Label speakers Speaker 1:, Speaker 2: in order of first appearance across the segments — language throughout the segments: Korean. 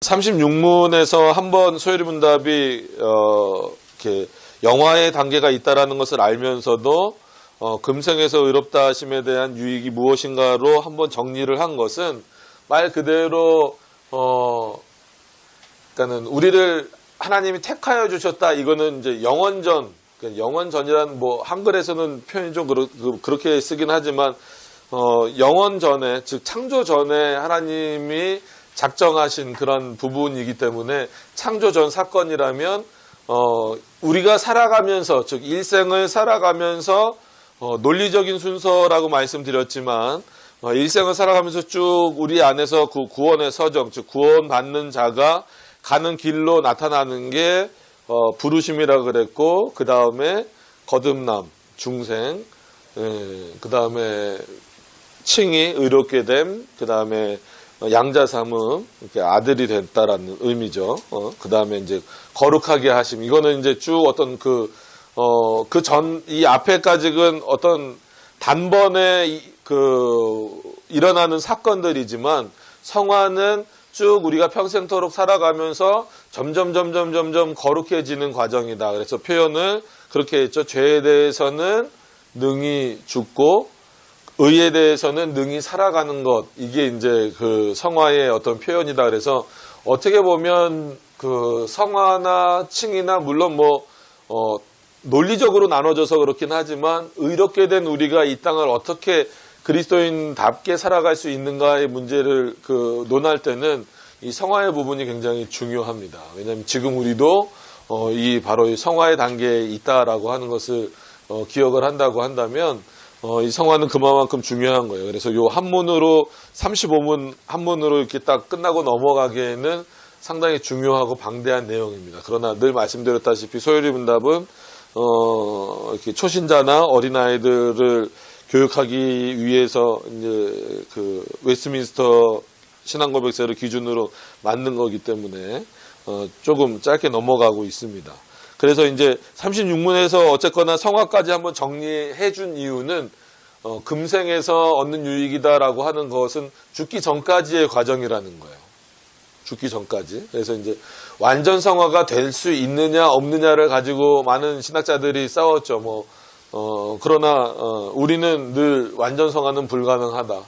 Speaker 1: 36문에서 한번 소요리 문답이 이렇게 영화의 단계가 있다라는 것을 알면서도 금생에서 의롭다 하심에 대한 유익이 무엇인가로 한번 정리를 한 것은 말 그대로 그러니까는 우리를 하나님이 택하여 주셨다. 이거는 이제 영원전, 영원전이란 뭐 한글에서는 표현이 좀 그렇게 쓰긴 하지만 영원 전에, 즉 창조 전에 하나님이 작정하신 그런 부분이기 때문에 창조 전 사건이라면 우리가 살아가면서, 즉 일생을 살아가면서 논리적인 순서라고 말씀드렸지만 일생을 살아가면서 쭉 우리 안에서 그 구원의 서정, 즉 구원받는 자가 가는 길로 나타나는 게 부르심이라 그랬고, 그 다음에 거듭남, 중생, 그 다음에 칭의, 의롭게 됨, 그 다음에 양자 삼음, 이렇게 아들이 됐다라는 의미죠. 그 다음에 이제 거룩하게 하심. 이거는 이제 쭉 어떤 이 앞에까지는 어떤 단번에 일어나는 사건들이지만 성화는 쭉 우리가 평생토록 살아가면서 점점 거룩해지는 과정이다. 그래서 표현을 그렇게 했죠. 죄에 대해서는 능히 죽고 의에 대해서는 능히 살아가는 것. 이게 이제 그 성화의 어떤 표현이다. 그래서 어떻게 보면 그 성화나 칭이나 물론 논리적으로 나눠져서 그렇긴 하지만 의롭게 된 우리가 이 땅을 어떻게 그리스도인답게 살아갈 수 있는가의 문제를 논할 때는 이 성화의 부분이 굉장히 중요합니다. 왜냐하면 지금 우리도 바로 이 성화의 단계에 있다라고 하는 것을 기억을 한다고 한다면 이 성화는 그만큼 중요한 거예요. 그래서 요 한문으로 35문 한문으로 이렇게 딱 끝나고 넘어가기에는 상당히 중요하고 방대한 내용입니다. 그러나 늘 말씀드렸다시피 소요리 문답은 이렇게 초신자나 어린아이들을 교육하기 위해서 이제 그 웨스트민스터 신앙고백서를 기준으로 만든 거기 때문에 조금 짧게 넘어가고 있습니다. 그래서 이제 36문에서 어쨌거나 성화까지 한번 정리해 준 이유는 금생에서 얻는 유익이다라고 하는 것은 죽기 전까지의 과정이라는 거예요. 죽기 전까지. 그래서 이제 완전 성화가 될 수 있느냐 없느냐를 가지고 많은 신학자들이 싸웠죠. 그러나 우리는 늘 완전 성화는 불가능하다.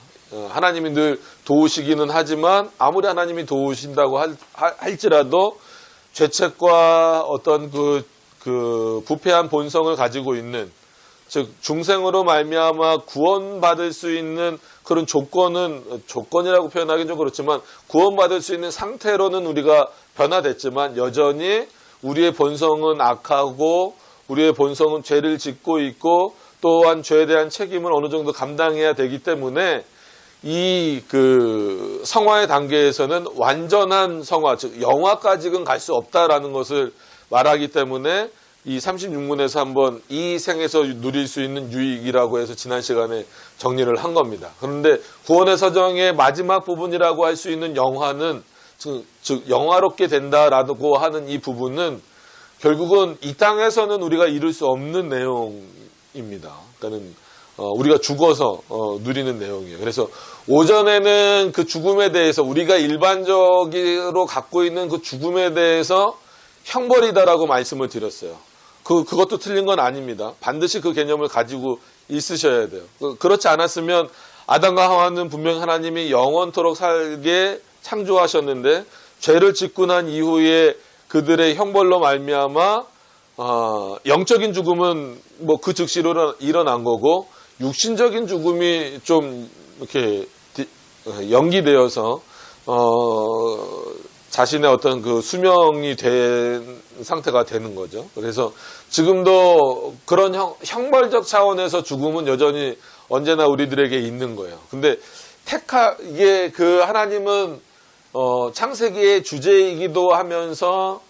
Speaker 1: 하나님이 늘 도우시기는 하지만 아무리 하나님이 도우신다고 할지라도 죄책과 어떤 그 부패한 본성을 가지고 있는, 즉 중생으로 말미암아 구원받을 수 있는 그런 조건이라고 표현하기는 좀 그렇지만 구원받을 수 있는 상태로는 우리가 변화됐지만 여전히 우리의 본성은 악하고 우리의 본성은 죄를 짓고 있고 또한 죄에 대한 책임을 어느 정도 감당해야 되기 때문에 이 성화의 단계에서는 완전한 성화, 즉 영화까지는 갈 수 없다라는 것을 말하기 때문에 이 36문에서 한번 이 생에서 누릴 수 있는 유익이라고 해서 지난 시간에 정리를 한 겁니다. 그런데 구원의 서정의 마지막 부분이라고 할 수 있는 영화는, 즉 영화롭게 된다라고 하는 이 부분은 결국은 이 땅에서는 우리가 이룰 수 없는 내용입니다. 그러니까는 우리가 죽어서 누리는 내용이에요. 그래서 오전에는 그 죽음에 대해서 우리가 일반적으로 갖고 있는 그 죽음에 대해서 형벌이다라고 말씀을 드렸어요. 그것도 틀린 건 아닙니다. 반드시 그 개념을 가지고 있으셔야 돼요. 그렇지 않았으면 아담과 하와는 분명히 하나님이 영원토록 살게 창조하셨는데 죄를 짓고 난 이후에 그들의 형벌로 말미암아 영적인 죽음은 그 즉시로 일어난 거고 육신적인 죽음이 좀 이렇게 연기되어서 자신의 어떤 그 수명이 된 상태가 되는 거죠. 그래서 지금도 그런 형벌적 차원에서 죽음은 여전히 언제나 우리들에게 있는 거예요. 근데 이게 하나님은 창세기의 주제이기도 하면서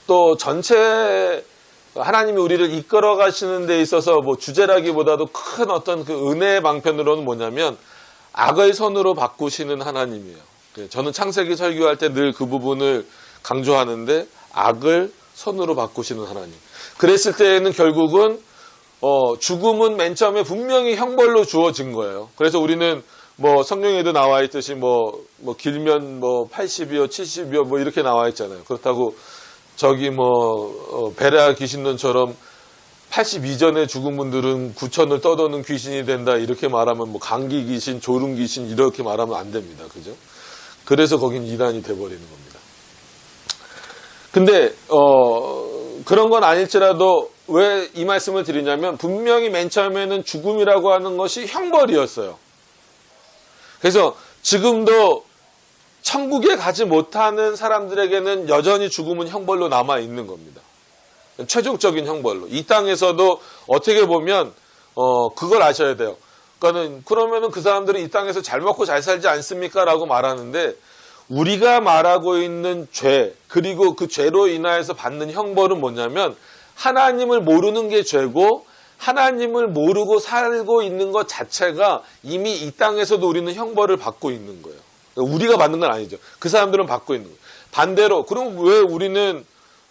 Speaker 1: 또 전체 하나님이 우리를 이끌어 가시는 데 있어서 주제라기보다도 큰 어떤 그 은혜의 방편으로는 뭐냐면 악을 선으로 바꾸시는 하나님이에요. 저는 창세기 설교할 때 늘 그 부분을 강조하는데 악을 선으로 바꾸시는 하나님. 그랬을 때에는 결국은 죽음은 맨 처음에 분명히 형벌로 주어진 거예요. 그래서 우리는 뭐 성경에도 나와 있듯이 뭐 길면 뭐 80이요, 70이요 뭐 이렇게 나와 있잖아요. 그렇다고 저기 베레아 귀신론처럼 80 이전에 죽은 분들은 구천을 떠도는 귀신이 된다 이렇게 말하면 뭐 감기 귀신, 졸음 귀신 이렇게 말하면 안 됩니다. 그죠? 그래서 거긴 이단이 돼버리는 겁니다. 근데 그런 건 아닐지라도 왜 이 말씀을 드리냐면 분명히 맨 처음에는 죽음이라고 하는 것이 형벌이었어요. 그래서 지금도 천국에 가지 못하는 사람들에게는 여전히 죽음은 형벌로 남아 있는 겁니다. 최종적인 형벌로. 이 땅에서도 어떻게 보면 그걸 아셔야 돼요. 그러면은 그 사람들은 이 땅에서 잘 먹고 잘 살지 않습니까? 라고 말하는데 우리가 말하고 있는 죄 그리고 그 죄로 인하여서 받는 형벌은 뭐냐면 하나님을 모르는 게 죄고 하나님을 모르고 살고 있는 것 자체가 이미 이 땅에서도 우리는 형벌을 받고 있는 거예요. 우리가 받는 건 아니죠. 그 사람들은 받고 있는 거예요. 반대로 그럼 왜 우리는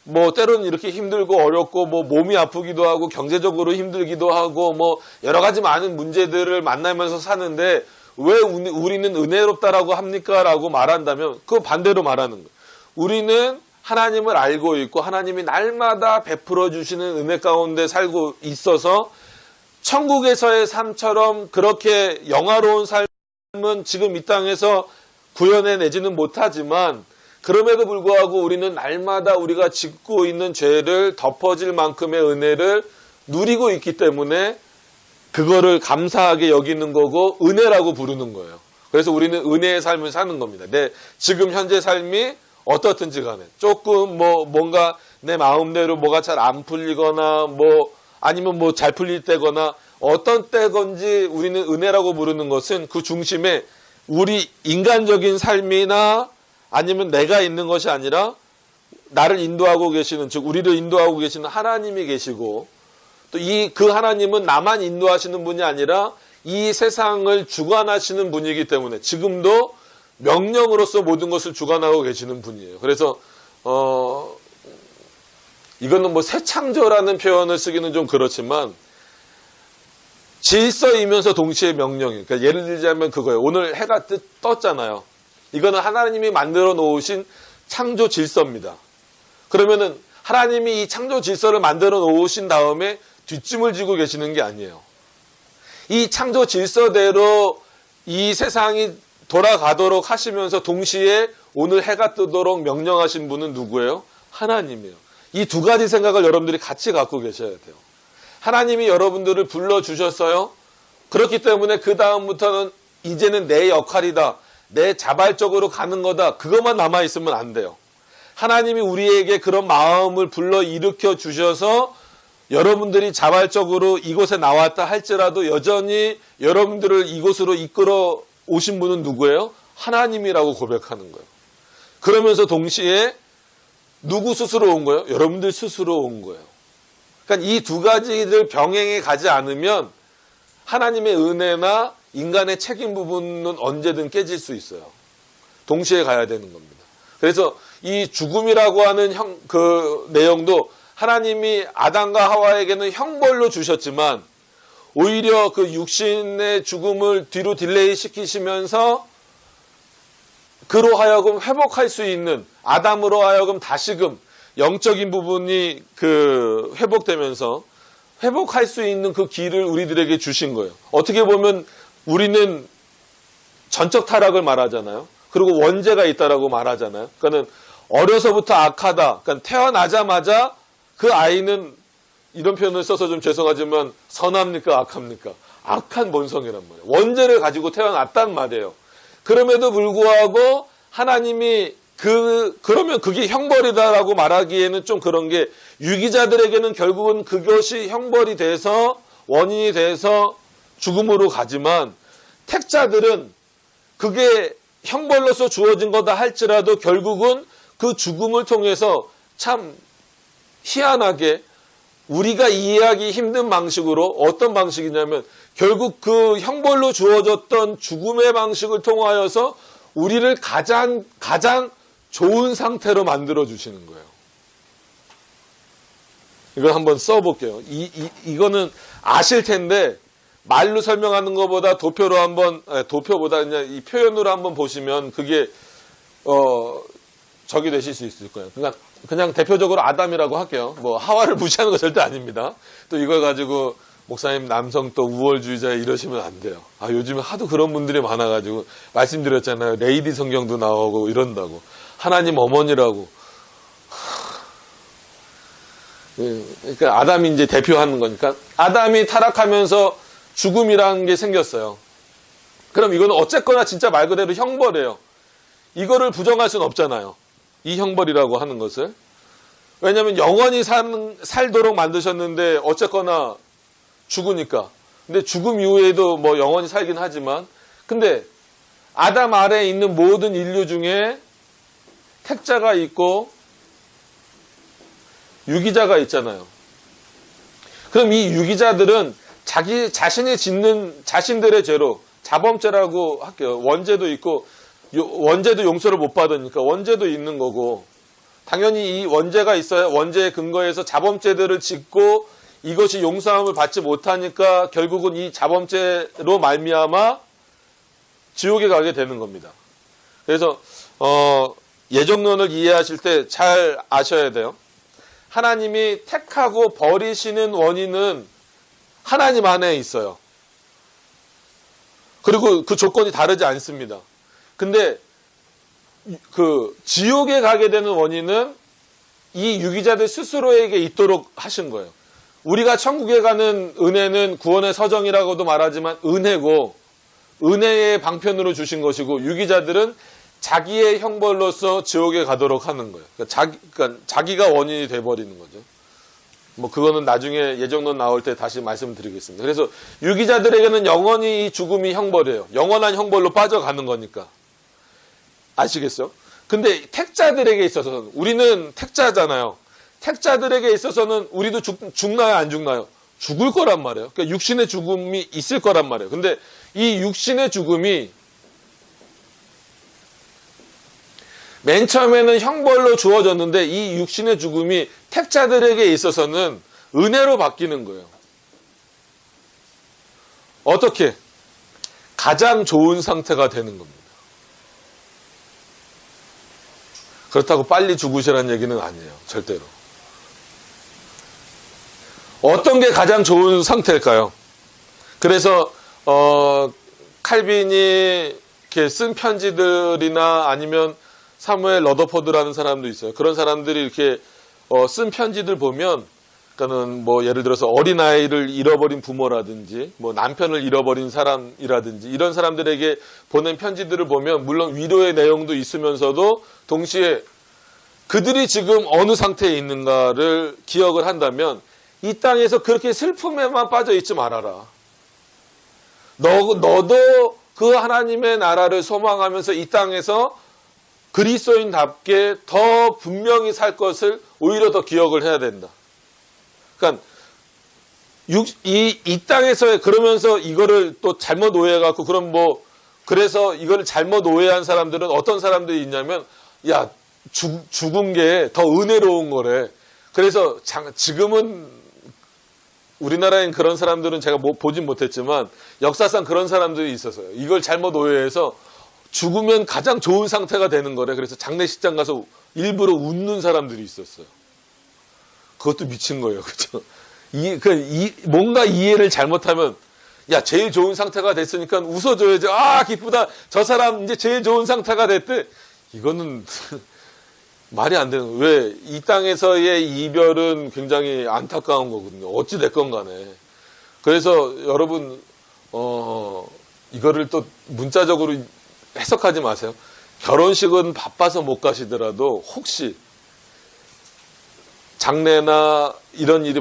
Speaker 1: 뭐 때로는 이렇게 힘들고 어렵고 뭐 몸이 아프기도 하고 경제적으로 힘들기도 하고 뭐 여러 가지 많은 문제들을 만나면서 사는데 왜 우리는 은혜롭다라고 합니까? 라고 말한다면 그거 반대로 말하는 거예요. 우리는 하나님을 알고 있고 하나님이 날마다 베풀어 주시는 은혜 가운데 살고 있어서 천국에서의 삶처럼 그렇게 영화로운 삶은 지금 이 땅에서 구현해내지는 못하지만 그럼에도 불구하고 우리는 날마다 우리가 짓고 있는 죄를 덮어질 만큼의 은혜를 누리고 있기 때문에 그거를 감사하게 여기는 거고 은혜라고 부르는 거예요. 그래서 우리는 은혜의 삶을 사는 겁니다. 내 지금 현재 삶이 어떻든지 간에 조금 뭔가 내 마음대로 뭐가 잘 안 풀리거나 아니면 잘 풀릴 때거나 어떤 때건지 우리는 은혜라고 부르는 것은 그 중심에 우리 인간적인 삶이나 아니면 내가 있는 것이 아니라 나를 인도하고 계시는 즉 우리를 인도하고 계시는 하나님이 계시고 또 그 하나님은 나만 인도하시는 분이 아니라 이 세상을 주관하시는 분이기 때문에 지금도 명령으로서 모든 것을 주관하고 계시는 분이에요. 그래서 이거는 새 창조라는 표현을 쓰기는 좀 그렇지만 질서이면서 동시에 명령이에요. 그러니까 예를 들자면 그거예요. 오늘 해가 떴잖아요. 이거는 하나님이 만들어 놓으신 창조 질서입니다. 그러면은 하나님이 이 창조 질서를 만들어 놓으신 다음에 뒷짐을 지고 계시는 게 아니에요. 이 창조 질서대로 이 세상이 돌아가도록 하시면서 동시에 오늘 해가 뜨도록 명령하신 분은 누구예요? 하나님이에요. 이 두 가지 생각을 여러분들이 같이 갖고 계셔야 돼요. 하나님이 여러분들을 불러주셨어요. 그렇기 때문에 그 다음부터는 이제는 내 역할이다. 내 자발적으로 가는 거다. 그것만 남아있으면 안 돼요. 하나님이 우리에게 그런 마음을 불러 일으켜 주셔서 여러분들이 자발적으로 이곳에 나왔다 할지라도 여전히 여러분들을 이곳으로 이끌어 오신 분은 누구예요? 하나님이라고 고백하는 거예요. 그러면서 동시에 누구 스스로 온 거예요? 여러분들 스스로 온 거예요. 그러니까 이 두 가지를 병행해 가지 않으면 하나님의 은혜나 인간의 책임 부분은 언제든 깨질 수 있어요. 동시에 가야 되는 겁니다. 그래서 이 죽음이라고 하는 그 내용도 하나님이 아담과 하와에게는 형벌로 주셨지만 오히려 그 육신의 죽음을 뒤로 딜레이 시키시면서 그로 하여금 회복할 수 있는 아담으로 하여금 다시금 영적인 부분이 회복되면서 회복할 수 있는 그 길을 우리들에게 주신 거예요. 어떻게 보면 우리는 전적 타락을 말하잖아요. 그리고 원죄가 있다라고 말하잖아요. 그러니까 어려서부터 악하다. 그러니까 태어나자마자 그 아이는 이런 표현을 써서 좀 죄송하지만 선합니까 악합니까? 악한 본성이란 말이에요. 원죄를 가지고 태어났단 말이에요. 그럼에도 불구하고 하나님이 그러면 그게 형벌이다라고 말하기에는 좀 그런 게 유기자들에게는 결국은 그것이 형벌이 돼서 원인이 돼서 죽음으로 가지만 택자들은 그게 형벌로서 주어진 거다 할지라도 결국은 그 죽음을 통해서 참 희한하게 우리가 이해하기 힘든 방식으로 어떤 방식이냐면 결국 그 형벌로 주어졌던 죽음의 방식을 통하여서 우리를 가장 좋은 상태로 만들어 주시는 거예요. 이걸 한번 써볼게요. 이거는 아실 텐데 말로 설명하는 것보다 도표보다 그냥 이 표현으로 한번 보시면 그게 적이 되실 수 있을 거예요. 그냥 대표적으로 아담이라고 할게요. 뭐 하와를 무시하는 거 절대 아닙니다. 또 이걸 가지고 목사님 남성 또 우월주의자 이러시면 안 돼요. 요즘에 하도 그런 분들이 많아가지고 말씀드렸잖아요. 레이디 성경도 나오고 이런다고. 하나님 어머니라고. 그러니까 아담이 이제 대표하는 거니까 아담이 타락하면서 죽음이라는 게 생겼어요. 그럼 이거는 어쨌거나 진짜 말 그대로 형벌이에요. 이거를 부정할 수는 없잖아요. 이 형벌이라고 하는 것을. 왜냐하면 영원히 살도록 만드셨는데 어쨌거나 죽으니까. 근데 죽음 이후에도 뭐 영원히 살긴 하지만 근데 아담 아래에 있는 모든 인류 중에 택자가 있고 유기자가 있잖아요. 그럼 이 유기자들은 자신이 짓는 자신들의 죄로 자범죄라고 할게요. 원죄도 있고 원죄도 용서를 못 받으니까 원죄도 있는 거고 당연히 이 원죄가 있어야 원죄의 근거에서 자범죄들을 짓고 이것이 용서함을 받지 못하니까 결국은 이 자범죄로 말미암아 지옥에 가게 되는 겁니다. 그래서 예정론을 이해하실 때 잘 아셔야 돼요. 하나님이 택하고 버리시는 원인은 하나님 안에 있어요. 그리고 그 조건이 다르지 않습니다. 근데 그 지옥에 가게 되는 원인은 이 유기자들 스스로에게 있도록 하신 거예요. 우리가 천국에 가는 은혜는 구원의 서정이라고도 말하지만 은혜고 은혜의 방편으로 주신 것이고 유기자들은 자기의 형벌로서 지옥에 가도록 하는 거예요. 그러니까 자기가 원인이 돼버리는 거죠. 뭐 그거는 나중에 예정론 나올 때 다시 말씀드리겠습니다. 그래서 유기자들에게는 영원히 이 죽음이 형벌이에요. 영원한 형벌로 빠져가는 거니까. 아시겠어요? 근데 택자들에게 있어서는 우리는 택자잖아요. 택자들에게 있어서는 우리도 죽나요? 안 죽나요? 죽을 거란 말이에요. 그러니까 육신의 죽음이 있을 거란 말이에요. 근데 이 육신의 죽음이 맨 처음에는 형벌로 주어졌는데 이 육신의 죽음이 택자들에게 있어서는 은혜로 바뀌는 거예요. 어떻게? 가장 좋은 상태가 되는 겁니다. 그렇다고 빨리 죽으시라는 얘기는 아니에요. 절대로. 어떤 게 가장 좋은 상태일까요? 그래서 칼빈이 이렇게 쓴 편지들이나 아니면 사무엘 러더포드라는 사람도 있어요. 그런 사람들이 이렇게 쓴 편지들 보면, 그러니까는 뭐 예를 들어서 어린아이를 잃어버린 부모라든지, 뭐 남편을 잃어버린 사람이라든지 이런 사람들에게 보낸 편지들을 보면 물론 위로의 내용도 있으면서도 동시에 그들이 지금 어느 상태에 있는가를 기억을 한다면 이 땅에서 그렇게 슬픔에만 빠져 있지 말아라. 너도 그 하나님의 나라를 소망하면서 이 땅에서 그리스도인답게 더 분명히 살 것을 오히려 더 기억을 해야 된다. 그러니까 이 땅에서의 그러면서 이거를 또 잘못 오해해갖고 그럼 뭐 그래서 이거를 잘못 오해한 사람들은 어떤 사람들이 있냐면 야 죽은 게 더 은혜로운 거래. 그래서 지금은 우리나라엔 그런 사람들은 제가 보진 못했지만 역사상 그런 사람들이 있었어요. 이걸 잘못 오해해서 죽으면 가장 좋은 상태가 되는 거래. 그래서 장례식장 가서 일부러 웃는 사람들이 있었어요. 그것도 미친 거예요. 그렇죠? 뭔가 이해를 잘못하면 야 제일 좋은 상태가 됐으니까 웃어줘야지. 아 기쁘다. 저 사람 이제 제일 좋은 상태가 됐대. 이거는 말이 안 되는 거예요. 왜? 이 땅에서의 이별은 굉장히 안타까운 거거든요. 어찌 됐건 간에. 그래서 여러분 이거를 또 문자적으로 해석하지 마세요. 결혼식은 바빠서 못 가시더라도 혹시 장례나 이런 일이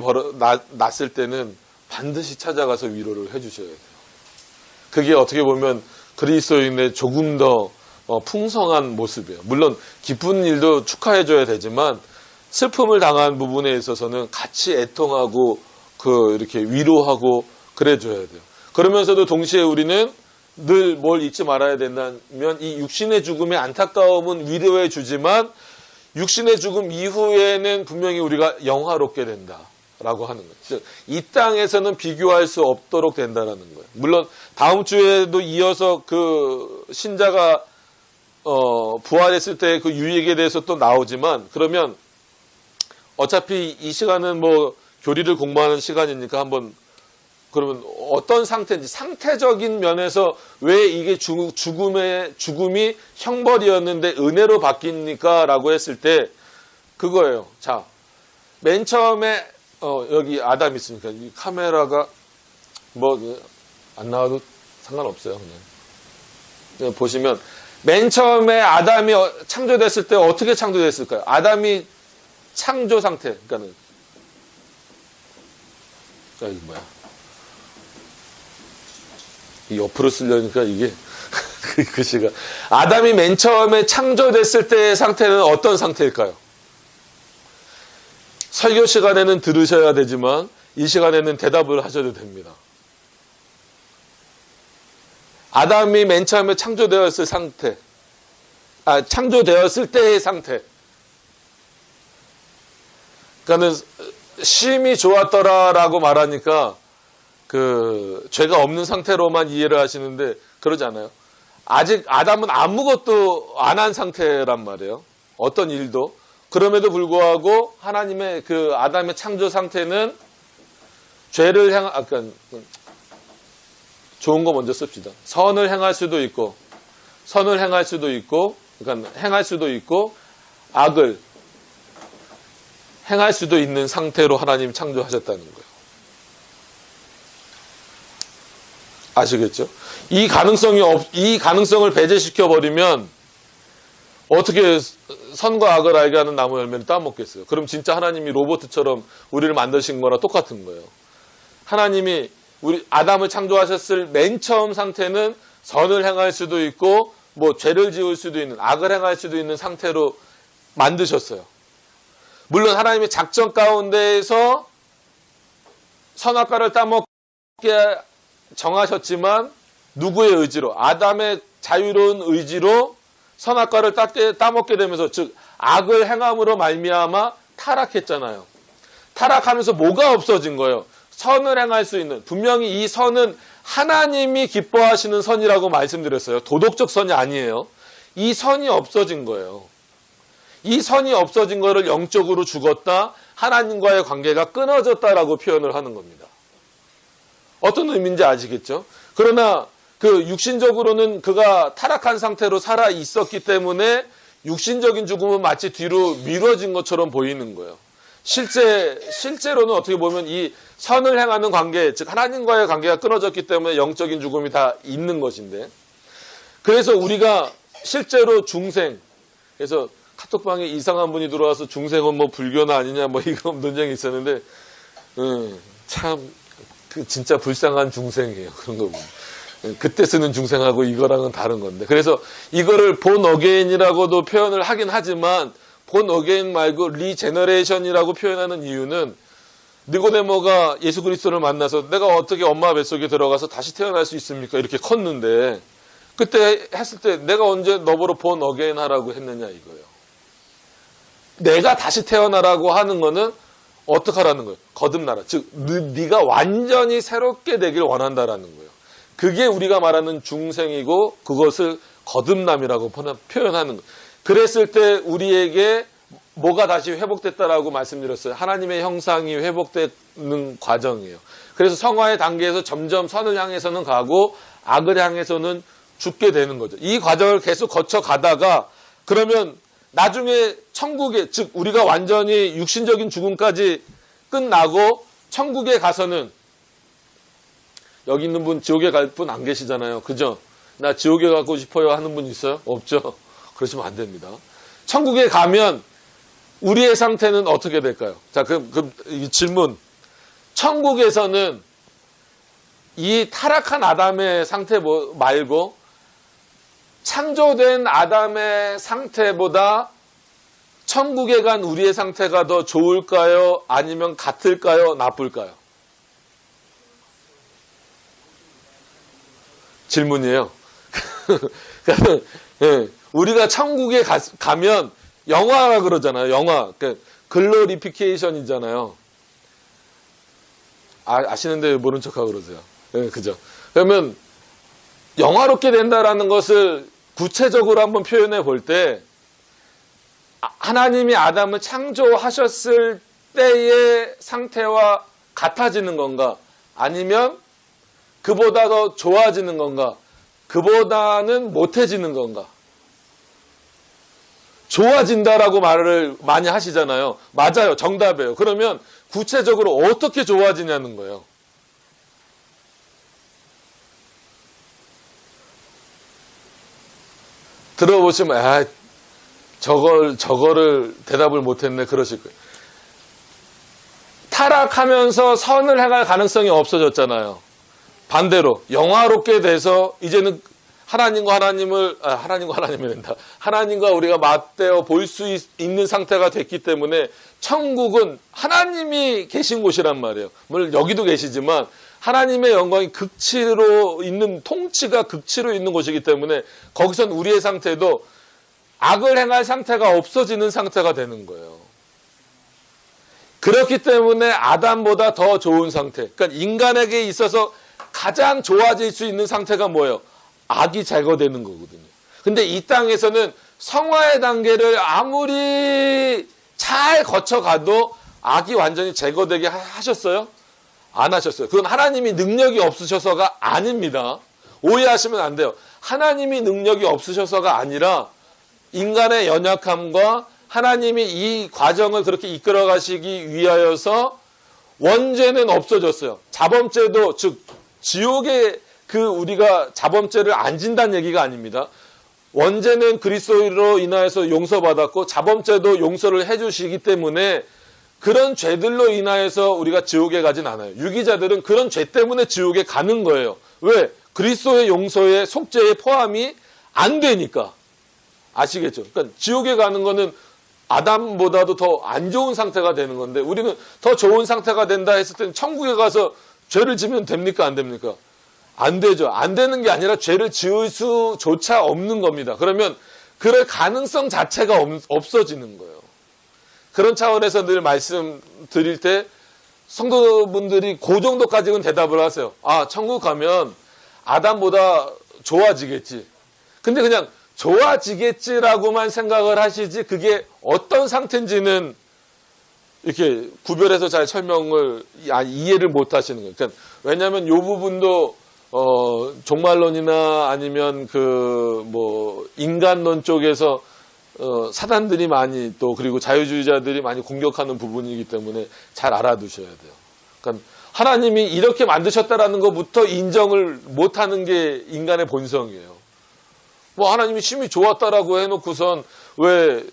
Speaker 1: 났을 때는 반드시 찾아가서 위로를 해주셔야 돼요. 그게 어떻게 보면 그리스도인의 조금 더 풍성한 모습이에요. 물론 기쁜 일도 축하해줘야 되지만 슬픔을 당한 부분에 있어서는 같이 애통하고 이렇게 위로하고 그래줘야 돼요. 그러면서도 동시에 우리는 늘 뭘 잊지 말아야 된다면 이 육신의 죽음의 안타까움은 위로해 주지만 육신의 죽음 이후에는 분명히 우리가 영화롭게 된다. 라고 하는 거예요. 즉, 이 땅에서는 비교할 수 없도록 된다라는 거예요. 물론 다음 주에도 이어서 그 신자가 부활했을 때 그 유익에 대해서 또 나오지만, 그러면 어차피 이 시간은 뭐 교리를 공부하는 시간이니까 한번, 그러면 어떤 상태인지, 상태적인 면에서 왜 이게 죽음이 형벌이었는데 은혜로 바뀝니까? 라고 했을 때 그거예요. 자, 맨 처음에 여기 아담 있으니까 이 카메라가 뭐 안 나와도 상관없어요. 그냥 보시면 맨 처음에 아담이 창조됐을 때 어떻게 창조됐을까요? 아담이 창조 상태, 그러니까는 자, 이거 뭐야? 이 옆으로 쓰려니까 이게 글씨가, 아담이 맨 처음에 창조됐을 때의 상태는 어떤 상태일까요? 설교 시간에는 들으셔야 되지만 이 시간에는 대답을 하셔도 됩니다. 아담이 맨 처음에 창조되었을 상태, 창조되었을 때의 상태. 그러니까는 심히 좋았더라라고 말하니까 그 죄가 없는 상태로만 이해를 하시는데 그러지 않아요. 아직 아담은 아무것도 안 한 상태란 말이에요. 어떤 일도. 그럼에도 불구하고 하나님의 그 아담의 창조 상태는 죄를 그러니까 좋은 거 먼저 씁시다. 선을 행할 수도 있고, 그러니까 행할 수도 있고, 악을 행할 수도 있는 상태로 하나님 창조하셨다는 거예요. 아시겠죠? 이 가능성을 배제시켜 버리면 어떻게 선과 악을 알게 하는 나무 열매를 따먹겠어요? 그럼 진짜 하나님이 로봇처럼 우리를 만드신 거랑 똑같은 거예요. 하나님이 우리 아담을 창조하셨을 맨 처음 상태는 선을 행할 수도 있고, 뭐 죄를 지을 수도 있는, 악을 행할 수도 있는 상태로 만드셨어요. 물론 하나님의 작전 가운데에서 선악과를 따먹게 정하셨지만 누구의 의지로? 아담의 자유로운 의지로 선악과를 따먹게 되면서, 즉 악을 행함으로 말미암아 타락했잖아요. 타락하면서 뭐가 없어진 거예요? 선을 행할 수 있는, 분명히 이 선은 하나님이 기뻐하시는 선이라고 말씀드렸어요. 도덕적 선이 아니에요. 이 선이 없어진 거예요. 이 선이 없어진 거를 영적으로 죽었다, 하나님과의 관계가 끊어졌다라고 표현을 하는 겁니다. 어떤 의미인지 아시겠죠? 그러나 그 육신적으로는 그가 타락한 상태로 살아 있었기 때문에 육신적인 죽음은 마치 뒤로 미뤄진 것처럼 보이는 거예요. 실제로는 어떻게 보면 이 선을 행하는 관계, 즉 하나님과의 관계가 끊어졌기 때문에 영적인 죽음이 다 있는 것인데, 그래서 우리가 실제로 중생, 그래서 카톡방에 이상한 분이 들어와서 중생은 뭐 불교나 아니냐 뭐 이거 논쟁이 있었는데, 참 진짜 불쌍한 중생이에요. 그런 거 보면. 그때 쓰는 중생하고 이거랑은 다른 건데, 그래서 이거를 본 어게인이라고도 표현을 하긴 하지만 본 어게인 말고 리제너레이션이라고 표현하는 이유는, 니고데모가 예수 그리스도를 만나서 내가 어떻게 엄마 뱃속에 들어가서 다시 태어날 수 있습니까? 이렇게 컸는데, 그때 했을 때 내가 언제 너보러 본 어게인 하라고 했느냐 이거예요. 내가 다시 태어나라고 하는 거는 어떻게 하라는 거예요? 거듭나라. 즉 네가 완전히 새롭게 되길 원한다라는 거예요. 그게 우리가 말하는 중생이고, 그것을 거듭남이라고 표현하는 거예요. 그랬을 때 우리에게 뭐가 다시 회복됐다라고 말씀드렸어요. 하나님의 형상이 회복되는 과정이에요. 그래서 성화의 단계에서 점점 선을 향해서는 가고 악을 향해서는 죽게 되는 거죠. 이 과정을 계속 거쳐가다가, 그러면 나중에 천국에, 즉 우리가 완전히 육신적인 죽음까지 끝나고 천국에 가서는, 여기 있는 분 지옥에 갈 분 안 계시잖아요. 그죠? 나 지옥에 가고 싶어요 하는 분 있어요? 없죠? 그러시면 안 됩니다. 천국에 가면 우리의 상태는 어떻게 될까요? 자, 그럼 이 질문. 천국에서는 이 타락한 아담의 상태 말고 창조된 아담의 상태보다 천국에 간 우리의 상태가 더 좋을까요? 아니면 같을까요? 나쁠까요? 질문이에요. 우리가 천국에 가면 영화라 그러잖아요. 영화. 글로리피케이션이잖아요. 아시는데 모른 척하고 그러세요. 네, 그죠? 그러면 영화롭게 된다라는 것을 구체적으로 한번 표현해 볼 때 하나님이 아담을 창조하셨을 때의 상태와 같아지는 건가? 아니면 그보다 더 좋아지는 건가? 그보다는 못해지는 건가? 좋아진다라고 말을 많이 하시잖아요. 맞아요. 정답이에요. 그러면 구체적으로 어떻게 좋아지냐는 거예요. 들어보시면 저거를 대답을 못했네 그러실 거예요. 타락하면서 선을 행할 가능성이 없어졌잖아요. 반대로 영화롭게 돼서 이제는 하나님과 우리가 맞대어 볼 수 있는 상태가 됐기 때문에 천국은 하나님이 계신 곳이란 말이에요. 물론 여기도 계시지만 하나님의 영광이 극치로 있는, 통치가 극치로 있는 곳이기 때문에 거기선 우리의 상태도 악을 행할 상태가 없어지는 상태가 되는 거예요. 그렇기 때문에 아담보다 더 좋은 상태, 그러니까 인간에게 있어서 가장 좋아질 수 있는 상태가 뭐예요? 악이 제거되는 거거든요. 근데 이 땅에서는 성화의 단계를 아무리 잘 거쳐가도 악이 완전히 제거되게 하셨어요? 안 하셨어요. 그건 하나님이 능력이 없으셔서가 아닙니다. 오해하시면 안 돼요. 하나님이 능력이 없으셔서가 아니라 인간의 연약함과 하나님이 이 과정을 그렇게 이끌어 가시기 위하여서 원죄는 없어졌어요. 자범죄도, 즉 지옥에 우리가 자범죄를 안 진다는 얘기가 아닙니다. 원죄는 그리스도로 인하여서 용서받았고 자범죄도 용서를 해주시기 때문에 그런 죄들로 인하여서 우리가 지옥에 가진 않아요. 유기자들은 그런 죄 때문에 지옥에 가는 거예요. 왜? 그리스도의 용서에 속죄에 포함이 안 되니까. 아시겠죠? 그러니까 지옥에 가는 거는 아담보다도 더 안 좋은 상태가 되는 건데 우리는 더 좋은 상태가 된다 했을 때는 천국에 가서 죄를 지면 됩니까? 안 됩니까? 안 되죠. 안 되는 게 아니라 죄를 지을 수조차 없는 겁니다. 그러면 그럴 가능성 자체가 없어지는 거예요. 그런 차원에서 늘 말씀드릴 때 성도분들이 그 정도까지는 대답을 하세요. 천국 가면 아담보다 좋아지겠지. 근데 그냥 좋아지겠지라고만 생각을 하시지 그게 어떤 상태인지는 이렇게 구별해서 잘 설명을 이해를 못 하시는 거예요. 그러니까 왜냐하면 이 부분도 종말론이나 아니면 인간론 쪽에서 사단들이 많이 또 그리고 자유주의자들이 많이 공격하는 부분이기 때문에 잘 알아두셔야 돼요. 그러니까 하나님이 이렇게 만드셨다라는 것부터 인정을 못하는 게 인간의 본성이에요. 하나님이 심히 좋았다라고 해놓고선 왜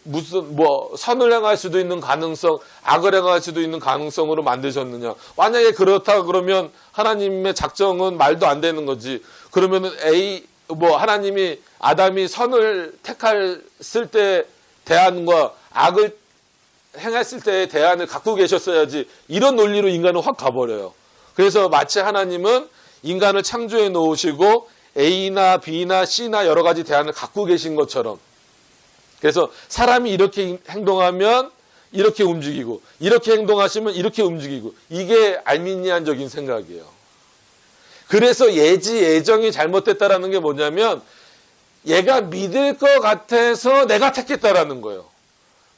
Speaker 1: 선을 행할 수도 있는 가능성, 악을 행할 수도 있는 가능성으로 만드셨느냐? 만약에 그렇다 그러면 하나님의 작정은 말도 안 되는 거지. 그러면은 하나님이 아담이 선을 택했을 때 대안과 악을 행했을 때의 대안을 갖고 계셨어야지. 이런 논리로 인간은 확 가버려요. 그래서 마치 하나님은 인간을 창조해 놓으시고 A나 B나 C나 여러 가지 대안을 갖고 계신 것처럼, 그래서 사람이 이렇게 행동하면 이렇게 움직이고 이렇게 행동하시면 이렇게 움직이고, 이게 알미니안적인 생각이에요. 그래서 예정이 잘못됐다라는 게 뭐냐면 얘가 믿을 것 같아서 내가 택했다라는 거예요.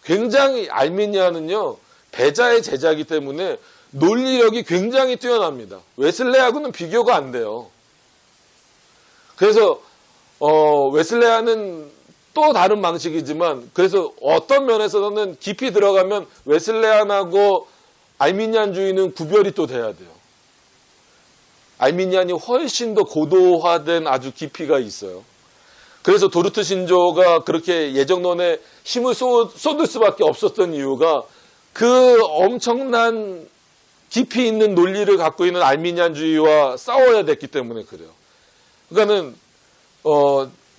Speaker 1: 굉장히 알미니안은요 배자의 제자이기 때문에 논리력이 굉장히 뛰어납니다. 웨슬레하고는 비교가 안 돼요. 그래서 웨슬레아는 또 다른 방식이지만, 그래서 어떤 면에서는 깊이 들어가면 웨슬레안하고 알미니안주의는 구별이 또 돼야 돼요. 알미니안이 훨씬 더 고도화된 아주 깊이가 있어요. 그래서 도르트 신조가 그렇게 예정론에 힘을 쏟을 수밖에 없었던 이유가 그 엄청난 깊이 있는 논리를 갖고 있는 알미니안주의와 싸워야 됐기 때문에 그래요. 그러니까는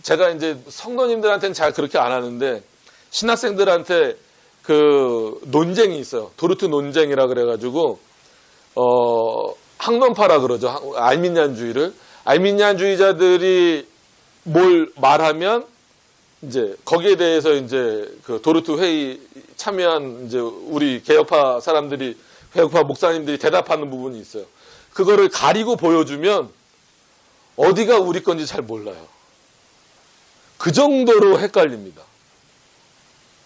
Speaker 1: 제가 이제 성도님들한테는 잘 그렇게 안 하는데 신학생들한테 그 논쟁이 있어요. 도르트 논쟁이라 그래가지고 학론파라 그러죠. 알미니안주의를. 알미니안주의자들이 뭘 말하면 이제 거기에 대해서 이제 그 도르트 회의 참여한 이제 우리 개혁파 사람들이, 개혁파 목사님들이 대답하는 부분이 있어요. 그거를 가리고 보여주면 어디가 우리 건지 잘 몰라요. 그 정도로 헷갈립니다.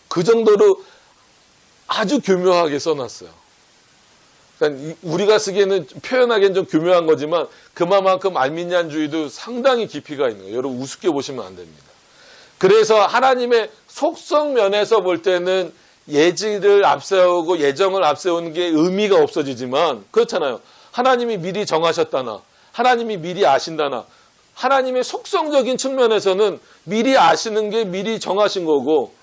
Speaker 1: 그 정도로 아주 교묘하게 써놨어요. 그러니까 우리가 쓰기에는 표현하기엔 좀 교묘한 거지만 그만큼 알미니안주의도 상당히 깊이가 있는 거예요. 여러분 우습게 보시면 안 됩니다. 그래서 하나님의 속성 면에서 볼 때는 예지를 앞세우고 예정을 앞세우는 게 의미가 없어지지만 그렇잖아요. 하나님이 미리 정하셨다나 하나님이 미리 아신다나 하나님의 속성적인 측면에서는 미리 아시는 게 미리 정하신 거고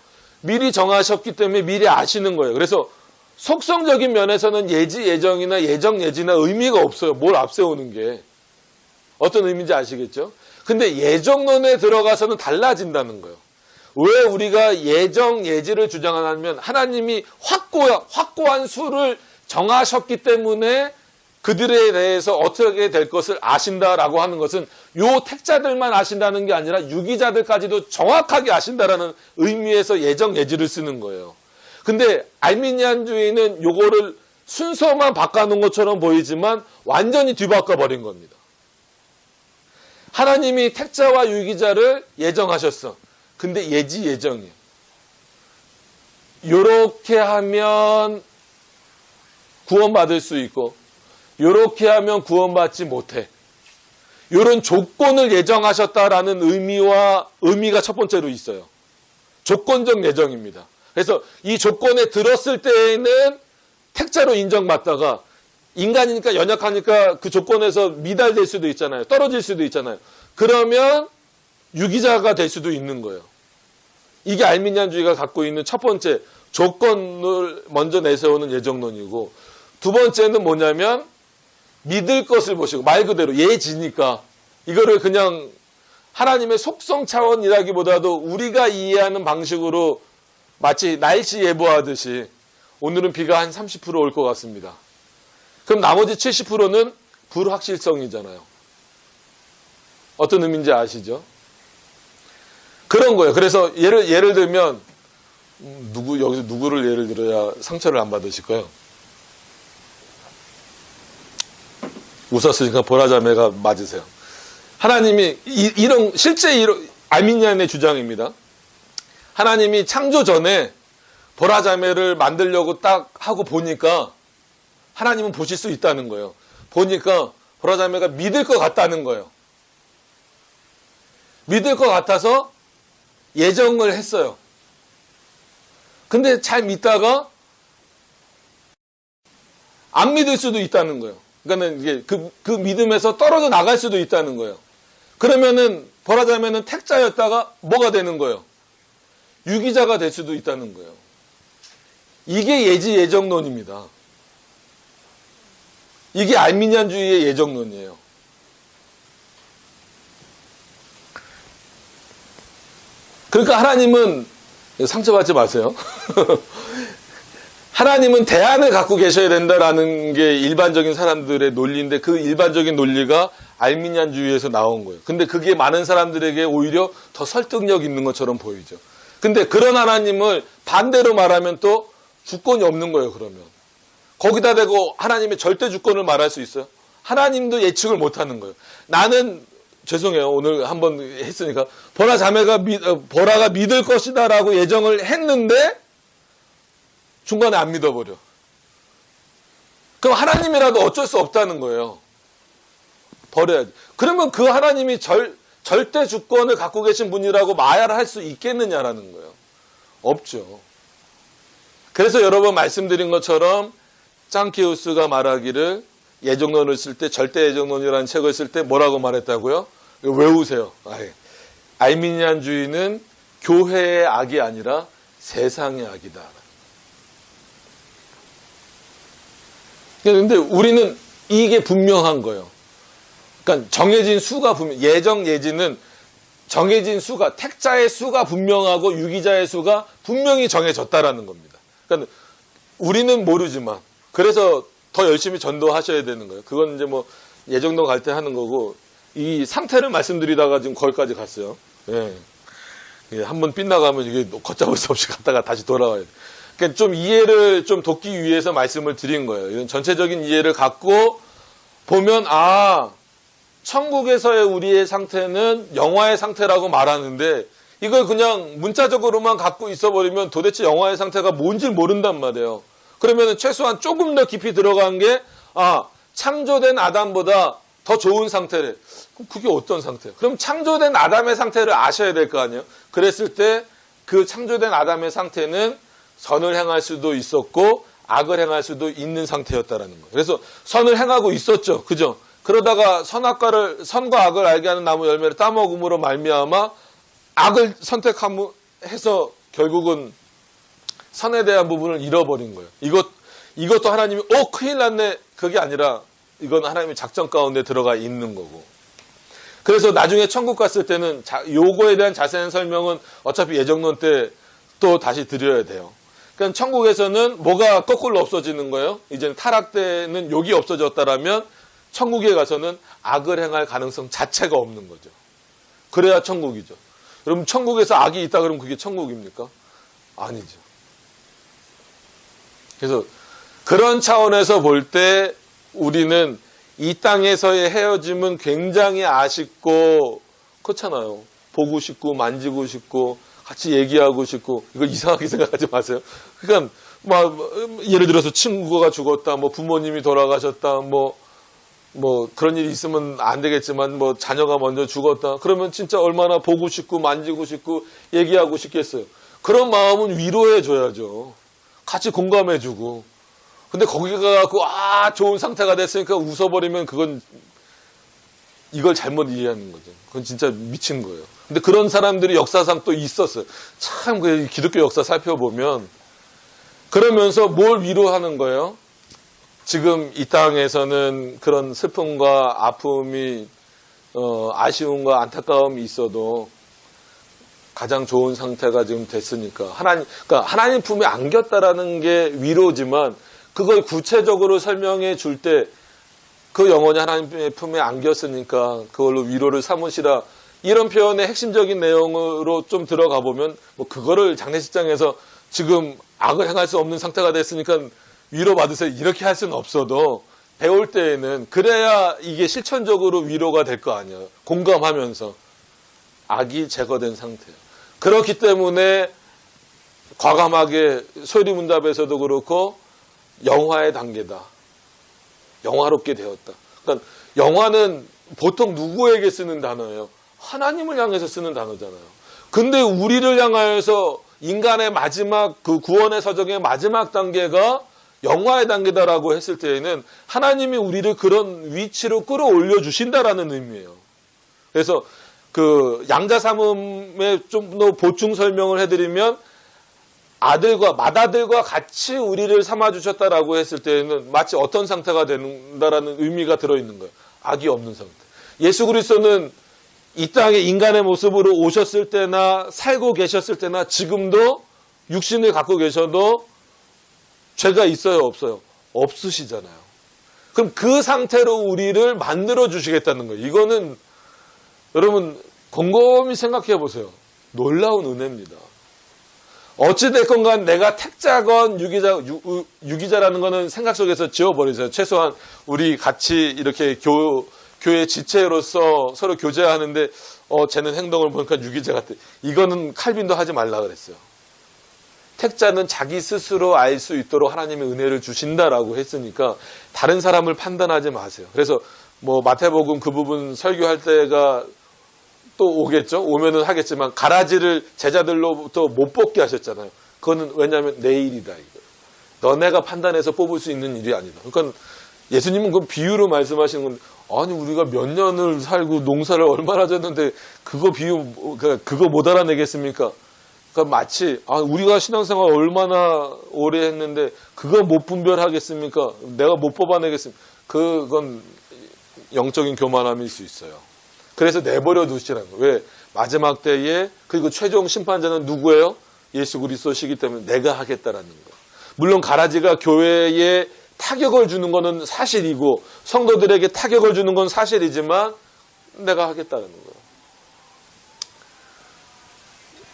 Speaker 1: 미리 정하셨기 때문에 미리 아시는 거예요. 그래서 속성적인 면에서는 예지 예정이나 예정 예지나 의미가 없어요. 뭘 앞세우는 게. 어떤 의미인지 아시겠죠? 근데 예정론에 들어가서는 달라진다는 거예요. 왜 우리가 예정 예지를 주장하냐면 하나님이 확고한 수를 정하셨기 때문에 그들에 대해서 어떻게 될 것을 아신다라고 하는 것은 요 택자들만 아신다는 게 아니라 유기자들까지도 정확하게 아신다라는 의미에서 예정 예지를 쓰는 거예요. 근데 알미니안주의는 요거를 순서만 바꿔놓은 것처럼 보이지만 완전히 뒤바꿔 버린 겁니다. 하나님이 택자와 유기자를 예정하셨어. 근데 예지 예정이에요. 요렇게 하면 구원받을 수 있고 요렇게 하면 구원받지 못해. 요런 조건을 예정하셨다라는 의미가 첫 번째로 있어요. 조건적 예정입니다. 그래서 이 조건에 들었을 때에는 택자로 인정받다가 인간이니까 연약하니까 그 조건에서 미달될 수도 있잖아요. 떨어질 수도 있잖아요. 그러면 유기자가 될 수도 있는 거예요. 이게 알미니안주의가 갖고 있는 첫 번째 조건을 먼저 내세우는 예정론이고 두 번째는 뭐냐면 믿을 것을 보시고 말 그대로 예지니까 이거를 그냥 하나님의 속성 차원이라기보다도 우리가 이해하는 방식으로 마치 날씨 예보하듯이 오늘은 비가 한 30% 올 것 같습니다. 그럼 나머지 70%는 불확실성이잖아요. 어떤 의미인지 아시죠? 그런 거예요. 그래서 예를 들면 여기서 누구를 예를 들어야 상처를 안 받으실까요? 웃었으니까 보라자매가 맞으세요. 하나님이 실제 알미니안의 주장입니다. 하나님이 창조 전에 보라자매를 만들려고 딱 하고 보니까 하나님은 보실 수 있다는 거예요. 보니까 보라자매가 믿을 것 같다는 거예요. 믿을 것 같아서 예정을 했어요. 근데 잘 믿다가 안 믿을 수도 있다는 거예요. 그러니까 이게 그 믿음에서 떨어져 나갈 수도 있다는 거예요. 그러면은 보라자매는 택자였다가 뭐가 되는 거예요? 유기자가 될 수도 있다는 거예요. 이게 예지 예정론입니다. 이게 알미니안주의의 예정론이에요. 그러니까 하나님은 상처받지 마세요. 하나님은 대안을 갖고 계셔야 된다라는 게 일반적인 사람들의 논리인데 그 일반적인 논리가 알미니안주의에서 나온 거예요. 근데 그게 많은 사람들에게 오히려 더 설득력 있는 것처럼 보이죠. 근데 그런 하나님을 반대로 말하면 또 주권이 없는 거예요, 그러면. 거기다 대고 하나님의 절대 주권을 말할 수 있어요? 하나님도 예측을 못 하는 거예요. 나는, 죄송해요. 오늘 한번 했으니까. 보라가 믿을 것이다 라고 예정을 했는데, 중간에 안 믿어버려. 그럼 하나님이라도 어쩔 수 없다는 거예요. 버려야지. 그러면 그 하나님이 절대 주권을 갖고 계신 분이라고 말할 수 있겠느냐라는 거예요. 없죠. 그래서 여러 번 말씀드린 것처럼 짱키우스가 말하기를 예정론을 쓸 때 절대 예정론이라는 책을 쓸 때 뭐라고 말했다고요? 외우세요. 알미니안주의는 교회의 악이 아니라 세상의 악이다. 그런데 우리는 이게 분명한 거예요. 그러니까 정해진 수가 예정 예지는 정해진 수가 택자의 수가 분명하고 유기자의 수가 분명히 정해졌다라는 겁니다. 그러니까 우리는 모르지만 그래서 더 열심히 전도하셔야 되는 거예요. 그건 이제 뭐 예정론 갈 때 하는 거고 이 상태를 말씀드리다가 지금 거기까지 갔어요. 예. 한번 빗나가면 이게 걷잡을 수 없이 갔다가 다시 돌아와야 돼. 그러니까 좀 이해를 좀 돕기 위해서 말씀을 드린 거예요. 이런 전체적인 이해를 갖고 보면 천국에서의 우리의 상태는 영화의 상태라고 말하는데 이걸 그냥 문자적으로만 갖고 있어버리면 도대체 영화의 상태가 뭔지 모른단 말이에요. 그러면 최소한 조금 더 깊이 들어간 게 창조된 아담보다 더 좋은 상태래. 그럼 그게 어떤 상태예요? 그럼 창조된 아담의 상태를 아셔야 될 거 아니에요? 그랬을 때 그 창조된 아담의 상태는 선을 행할 수도 있었고 악을 행할 수도 있는 상태였다라는 거예요. 그래서 선을 행하고 있었죠. 그죠? 그러다가 선과 악을 알게 하는 나무 열매를 따먹음으로 말미암아 악을 선택해서 결국은 선에 대한 부분을 잃어버린 거예요. 이것도 하나님이 큰일 났네. 그게 아니라 이건 하나님의 작전 가운데 들어가 있는 거고. 그래서 나중에 천국 갔을 때는 요거에 대한 자세한 설명은 어차피 예정론 때 또 다시 드려야 돼요. 그러니까 천국에서는 뭐가 거꾸로 없어지는 거예요? 이제는 타락 때는 욕이 없어졌다라면 천국에 가서는 악을 행할 가능성 자체가 없는 거죠. 그래야 천국이죠. 여러분 천국에서 악이 있다 그러면 그게 천국입니까? 아니죠. 그래서 그런 차원에서 볼 때 우리는 이 땅에서의 헤어짐은 굉장히 아쉽고 그렇잖아요. 보고 싶고 만지고 싶고 같이 얘기하고 싶고 이걸 이상하게 생각하지 마세요. 그러니까 예를 들어서 친구가 죽었다, 부모님이 돌아가셨다, 그런 일이 있으면 안 되겠지만 자녀가 먼저 죽었다. 그러면 진짜 얼마나 보고 싶고 만지고 싶고 얘기하고 싶겠어요. 그런 마음은 위로해 줘야죠. 같이 공감해 주고. 근데 거기 가갖고 좋은 상태가 됐으니까 웃어버리면 그건 이걸 잘못 이해하는 거죠. 그건 진짜 미친 거예요. 근데 그런 사람들이 역사상 또 있었어요. 참 그 기독교 역사 살펴보면 그러면서 뭘 위로하는 거예요? 지금 이 땅에서는 그런 슬픔과 아픔이 아쉬움과 안타까움이 있어도 가장 좋은 상태가 지금 됐으니까 그러니까 하나님 품에 안겼다라는 게 위로지만 그걸 구체적으로 설명해 줄 때 그 영혼이 하나님의 품에 안겼으니까 그걸로 위로를 삼으시라. 이런 표현의 핵심적인 내용으로 좀 들어가 보면 그거를 장례식장에서 지금 악을 행할 수 없는 상태가 됐으니까 위로받으세요. 이렇게 할 수는 없어도 배울 때에는 그래야 이게 실천적으로 위로가 될 거 아니에요. 공감하면서 악이 제거된 상태예요. 그렇기 때문에 과감하게 소리문답에서도 그렇고 영화의 단계다. 영화롭게 되었다. 그러니까 영화는 보통 누구에게 쓰는 단어예요? 하나님을 향해서 쓰는 단어잖아요. 근데 우리를 향하여서 인간의 마지막 그 구원의 서정의 마지막 단계가 영화의 단계다라고 했을 때에는 하나님이 우리를 그런 위치로 끌어올려 주신다라는 의미예요. 그래서 그 양자삼음에 좀 더 보충 설명을 해드리면 맏아들과 같이 우리를 삼아주셨다라고 했을 때에는 마치 어떤 상태가 된다라는 의미가 들어있는 거예요. 악이 없는 상태. 예수 그리스도는 이 땅에 인간의 모습으로 오셨을 때나 살고 계셨을 때나 지금도 육신을 갖고 계셔도 죄가 있어요, 없어요? 없으시잖아요. 그럼 그 상태로 우리를 만들어 주시겠다는 거예요. 이거는 여러분 곰곰이 생각해 보세요. 놀라운 은혜입니다. 어찌됐건 간 내가 택자건 유기자라는 거는 생각 속에서 지워버리세요. 최소한 우리 같이 이렇게 교회 지체로서 서로 교제하는데 쟤는 행동을 보니까 유기자 같아. 이거는 칼빈도 하지 말라 그랬어요. 택자는 자기 스스로 알 수 있도록 하나님의 은혜를 주신다라고 했으니까 다른 사람을 판단하지 마세요. 그래서 마태복음 그 부분 설교할 때가 또 오겠죠. 오면은 하겠지만 가라지를 제자들로부터 못 뽑게 하셨잖아요. 그거는 왜냐하면 내 일이다. 이거. 너네가 판단해서 뽑을 수 있는 일이 아니다. 그러니까 예수님은 그 비유로 말씀하시는 건데 아니 우리가 몇 년을 살고 농사를 얼마나 졌는데 그거 못 알아내겠습니까? 그러니까 마치 우리가 신앙생활 얼마나 오래 했는데 그거 못 분별하겠습니까? 내가 못 뽑아내겠습니까? 그건 영적인 교만함일 수 있어요. 그래서 내버려 두시라는 거예요. 왜? 마지막 때에 그리고 최종 심판자는 누구예요? 예수 그리스도시기 때문에 내가 하겠다라는 거예요. 물론 가라지가 교회에 타격을 주는 것은 사실이고 성도들에게 타격을 주는 건 사실이지만 내가 하겠다는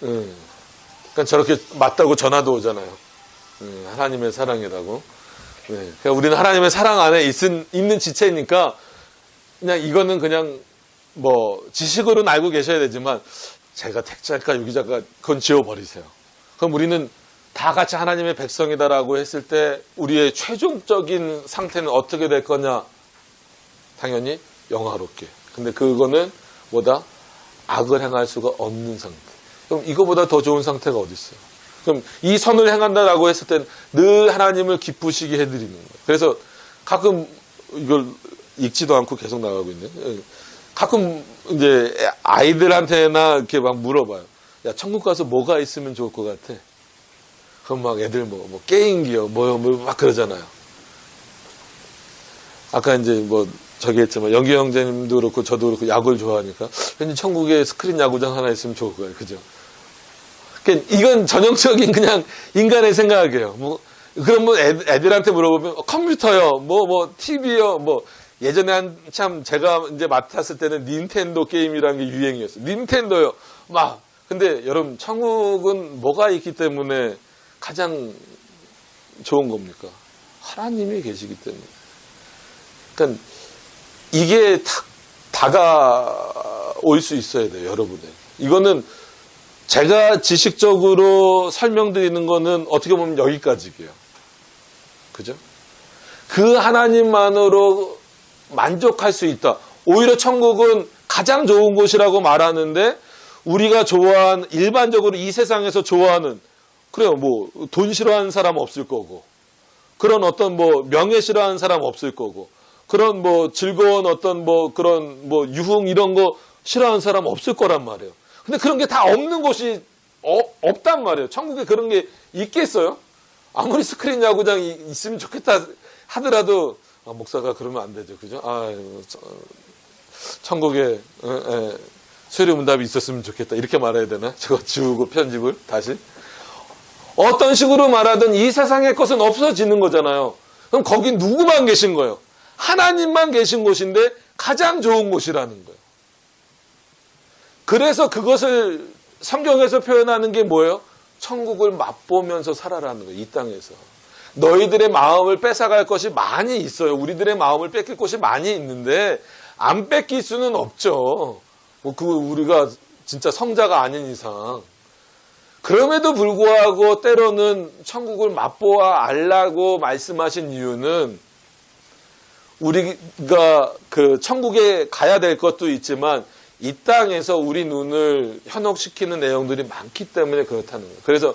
Speaker 1: 거예요. 그러니까 저렇게 맞다고 전화도 오잖아요. 하나님의 사랑이라고. 네. 그러니까 우리는 하나님의 사랑 안에 있는 지체니까 그냥 이거는 그냥 뭐 지식으로는 알고 계셔야 되지만 제가 택자일까 유기자일까 그건 지워버리세요. 그럼 우리는 다 같이 하나님의 백성이다라고 했을 때 우리의 최종적인 상태는 어떻게 될 거냐? 당연히 영화롭게. 근데 그거는 뭐다? 악을 행할 수가 없는 상태. 그럼 이거보다 더 좋은 상태가 어디 있어요? 그럼 이 선을 행한다라고 했을 때는 늘 하나님을 기쁘시게 해드리는 거예요. 그래서 가끔 이걸 읽지도 않고 계속 나가고 있네. 가끔 이제 아이들한테나 이렇게 막 물어봐요. 야, 천국 가서 뭐가 있으면 좋을 것 같아? 그럼 막 애들 뭐 게임기요, 뭐 막 그러잖아요. 아까 이제 뭐 저기 했지만 영기 형제님도 그렇고 저도 그렇고 야구를 좋아하니까 왠지 천국에 스크린 야구장 하나 있으면 좋을 거예요. 그죠? 그러니까 이건 전형적인 그냥 인간의 생각이에요. 뭐 그럼 뭐 애들한테 물어보면 컴퓨터요, 뭐 TV요, 뭐 예전에 한참 제가 이제 맡았을 때는 닌텐도 게임이라는 게 유행이었어요. 닌텐도요. 막 근데 여러분 천국은 뭐가 있기 때문에 가장 좋은 겁니까? 하나님이 계시기 때문에. 그러니까 이게 다가올 수 있어야 돼요, 여러분에. 이거는 제가 지식적으로 설명드리는 거는 어떻게 보면 여기까지예요. 그죠? 그 하나님만으로 만족할 수 있다. 오히려 천국은 가장 좋은 곳이라고 말하는데 우리가 좋아하는, 일반적으로 이 세상에서 좋아하는, 그래요, 뭐 돈 싫어하는 사람 없을 거고, 그런 어떤 뭐 명예 싫어하는 사람 없을 거고, 그런 뭐 즐거운 어떤 뭐 그런 뭐 유흥 이런 거 싫어하는 사람 없을 거란 말이에요. 근데 그런 게 다 없는 곳이 없단 말이에요. 천국에 그런 게 있겠어요? 아무리 스크린 야구장이 있으면 좋겠다 하더라도 목사가 그러면 안 되죠. 그죠? 천국에 수요일문답이 있었으면 좋겠다. 이렇게 말해야 되나? 저거 지우고 편집을 다시. 어떤 식으로 말하든 이 세상의 것은 없어지는 거잖아요. 그럼 거기 누구만 계신 거예요? 하나님만 계신 곳인데 가장 좋은 곳이라는 거예요. 그래서 그것을 성경에서 표현하는 게 뭐예요? 천국을 맛보면서 살아라는 거예요. 이 땅에서. 너희들의 마음을 뺏어갈 것이 많이 있어요. 우리들의 마음을 뺏길 것이 많이 있는데 안 뺏길 수는 없죠. 우리가 진짜 성자가 아닌 이상. 그럼에도 불구하고 때로는 천국을 맛보아 알라고 말씀하신 이유는 우리가 그 천국에 가야 될 것도 있지만 이 땅에서 우리 눈을 현혹시키는 내용들이 많기 때문에 그렇다는 거예요. 그래서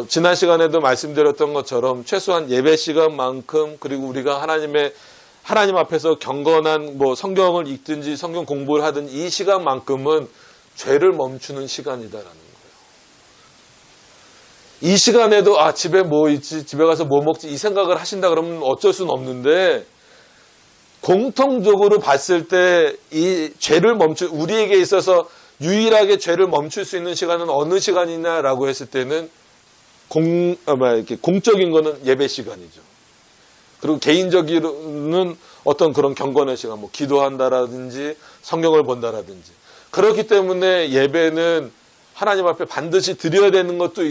Speaker 1: 지난 시간에도 말씀드렸던 것처럼 최소한 예배 시간만큼, 그리고 우리가 하나님 앞에서 경건한 뭐 성경을 읽든지 성경 공부를 하든 이 시간만큼은 죄를 멈추는 시간이다라는 거예요. 이 시간에도 집에 뭐 있지, 집에 가서 뭐 먹지 이 생각을 하신다 그러면 어쩔 수는 없는데, 공통적으로 봤을 때 이 죄를 우리에게 있어서 유일하게 죄를 멈출 수 있는 시간은 어느 시간이냐라고 했을 때는 이렇게 공적인 거는 예배 시간이죠. 그리고 개인적으로는 어떤 그런 경건의 시간, 뭐 기도한다라든지 성경을 본다라든지. 그렇기 때문에 예배는 하나님 앞에 반드시 드려야 되는 것도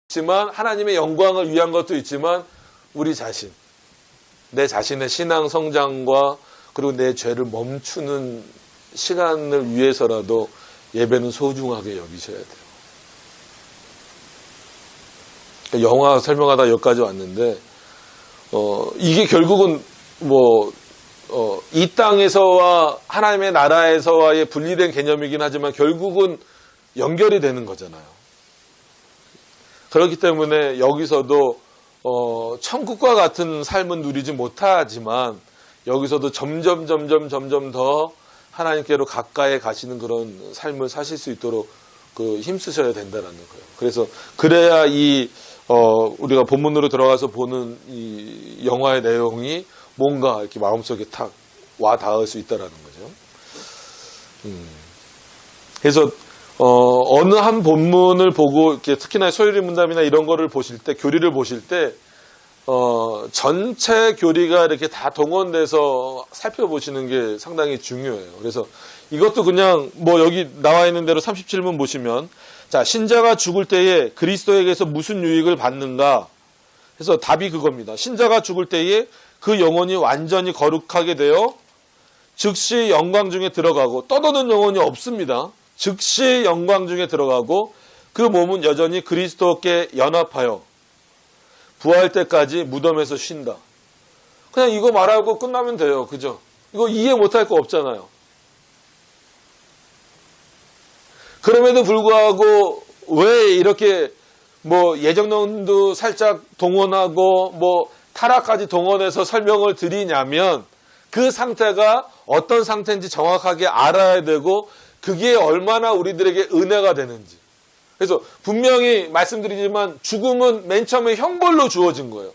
Speaker 1: 있지만, 하나님의 영광을 위한 것도 있지만, 우리 자신, 내 자신의 신앙 성장과 그리고 내 죄를 멈추는 시간을 위해서라도 예배는 소중하게 여기셔야 돼요. 영화 설명하다 여기까지 왔는데, 이게 결국은 이 땅에서와 하나님의 나라에서와의 분리된 개념이긴 하지만 결국은 연결이 되는 거잖아요. 그렇기 때문에 여기서도 천국과 같은 삶은 누리지 못하지만 여기서도 점점 더 하나님께로 가까이 가시는 그런 삶을 사실 수 있도록 힘쓰셔야 된다는 거예요. 그래서 그래야 우리가 본문으로 들어가서 보는 이 영화의 내용이 뭔가 이렇게 마음속에 탁 와 닿을 수 있다라는 거죠. 그래서 어느 한 본문을 보고 이렇게 특히나 소요리 문답이나 이런 거를 보실 때, 교리를 보실 때 전체 교리가 이렇게 다 동원돼서 살펴보시는 게 상당히 중요해요. 그래서 이것도 그냥 여기 나와 있는 대로 37문 보시면, 자, 신자가 죽을 때에 그리스도에게서 무슨 유익을 받는가? 그래서 답이 그겁니다. 신자가 죽을 때에 그 영혼이 완전히 거룩하게 되어 즉시 영광 중에 들어가고, 떠도는 영혼이 없습니다. 즉시 영광 중에 들어가고 그 몸은 여전히 그리스도께 연합하여 부활 때까지 무덤에서 쉰다. 그냥 이거 말하고 끝나면 돼요. 그죠? 이거 이해 못할 거 없잖아요. 그럼에도 불구하고 왜 이렇게 뭐 예정론도 살짝 동원하고 뭐 타락까지 동원해서 설명을 드리냐면, 그 상태가 어떤 상태인지 정확하게 알아야 되고 그게 얼마나 우리들에게 은혜가 되는지. 그래서 분명히 말씀드리지만 죽음은 맨 처음에 형벌로 주어진 거예요.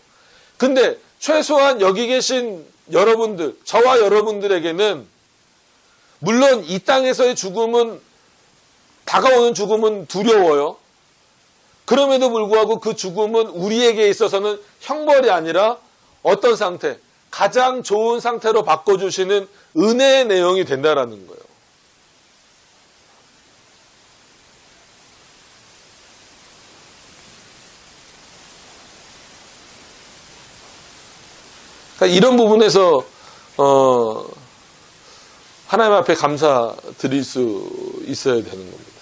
Speaker 1: 근데 최소한 여기 계신 여러분들, 저와 여러분들에게는 물론 이 땅에서의 죽음은, 다가오는 죽음은 두려워요. 그럼에도 불구하고 그 죽음은 우리에게 있어서는 형벌이 아니라 어떤 상태, 가장 좋은 상태로 바꿔주시는 은혜의 내용이 된다라는 거예요. 그러니까 이런 부분에서 하나님 앞에 감사드릴 수 있어야 되는 겁니다.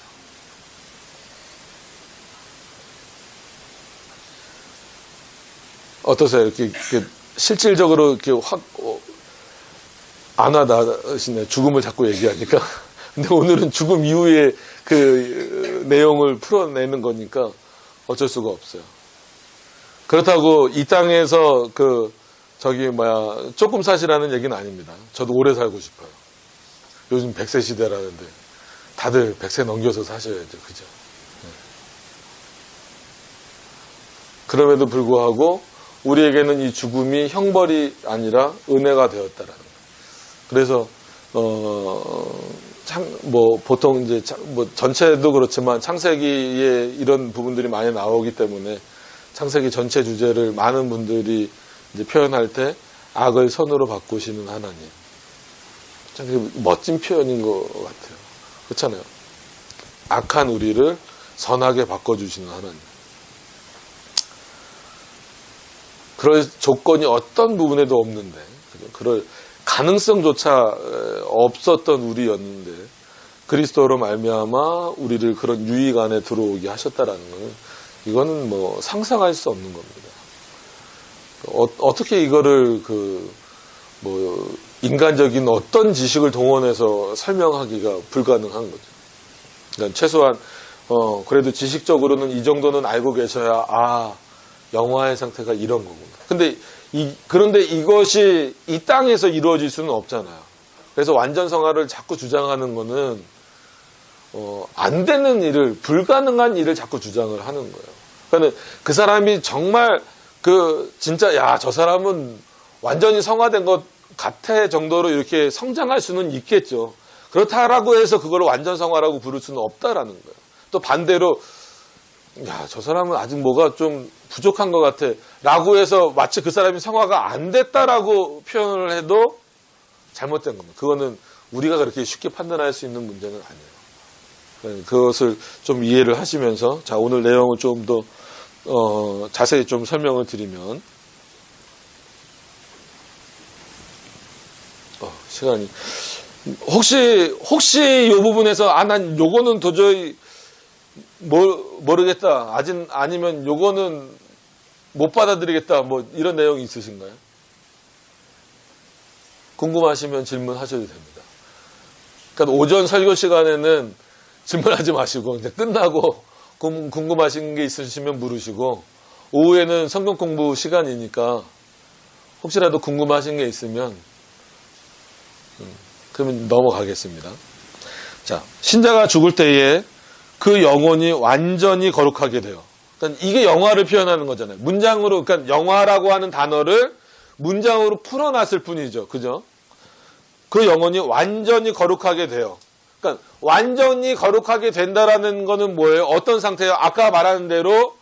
Speaker 1: 어떠세요? 이렇게 실질적으로 이렇게 확 안 와닿으시네. 죽음을 자꾸 얘기하니까. 근데 오늘은 죽음 이후에 그 내용을 풀어내는 거니까 어쩔 수가 없어요. 그렇다고 이 땅에서 조금 사시라는 얘기는 아닙니다. 저도 오래 살고 싶어요. 요즘 100세 시대라는데 다들 100세 넘겨서 사셔야죠. 그죠? 그럼에도 불구하고 우리에게는 이 죽음이 형벌이 아니라 은혜가 되었다라는 거예요. 그래서 보통 이제 전체도 그렇지만 창세기에 이런 부분들이 많이 나오기 때문에 창세기 전체 주제를 많은 분들이 이제 표현할 때 악을 선으로 바꾸시는 하나님. 참 멋진 표현인 것 같아요. 그렇잖아요. 악한 우리를 선하게 바꿔주시는 하나님. 그럴 조건이 어떤 부분에도 없는데, 그럴 가능성조차 없었던 우리였는데 그리스도로 말미암아 우리를 그런 유익 안에 들어오게 하셨다라는 것은, 이거는 뭐 상상할 수 없는 겁니다. 어떻게 이거를 인간적인 어떤 지식을 동원해서 설명하기가 불가능한 거죠. 그러니까 최소한 그래도 지식적으로는 이 정도는 알고 계셔야 영화의 상태가 이런 거구나. 그런데 이것이 이 땅에서 이루어질 수는 없잖아요. 그래서 완전 성화를 자꾸 주장하는 거는 안 되는 일을, 불가능한 일을 자꾸 주장을 하는 거예요. 그러니까 그 사람이 정말 진짜 저 사람은 완전히 성화된 것 같아 정도로 이렇게 성장할 수는 있겠죠. 그렇다라고 해서 그걸 완전 성화라고 부를 수는 없다라는 거예요. 또 반대로 저 사람은 아직 뭐가 좀 부족한 것 같아 라고 해서 마치 그 사람이 성화가 안 됐다라고 표현을 해도 잘못된 겁니다. 그거는 우리가 그렇게 쉽게 판단할 수 있는 문제는 아니에요. 그것을 좀 이해를 하시면서, 자, 오늘 내용을 좀 더 자세히 좀 설명을 드리면, 시간이 혹시 이 부분에서 난 요거는 도저히 모르겠다, 아니면 요거는 못 받아들이겠다, 뭐 이런 내용이 있으신가요? 궁금하시면 질문하셔도 됩니다. 그러니까 오전 설교 시간에는 질문하지 마시고 이제 끝나고 궁금하신 게 있으시면 물으시고, 오후에는 성경 공부 시간이니까 혹시라도 궁금하신 게 있으면 그러면 넘어가겠습니다. 자, 신자가 죽을 때에 그 영혼이 완전히 거룩하게 돼요. 그러니까 이게 영화를 표현하는 거잖아요. 문장으로, 그러니까 영화라고 하는 단어를 문장으로 풀어놨을 뿐이죠. 그죠? 그 영혼이 완전히 거룩하게 돼요. 그러니까 완전히 거룩하게 된다라는 거는 뭐예요? 어떤 상태예요? 아까 말한 대로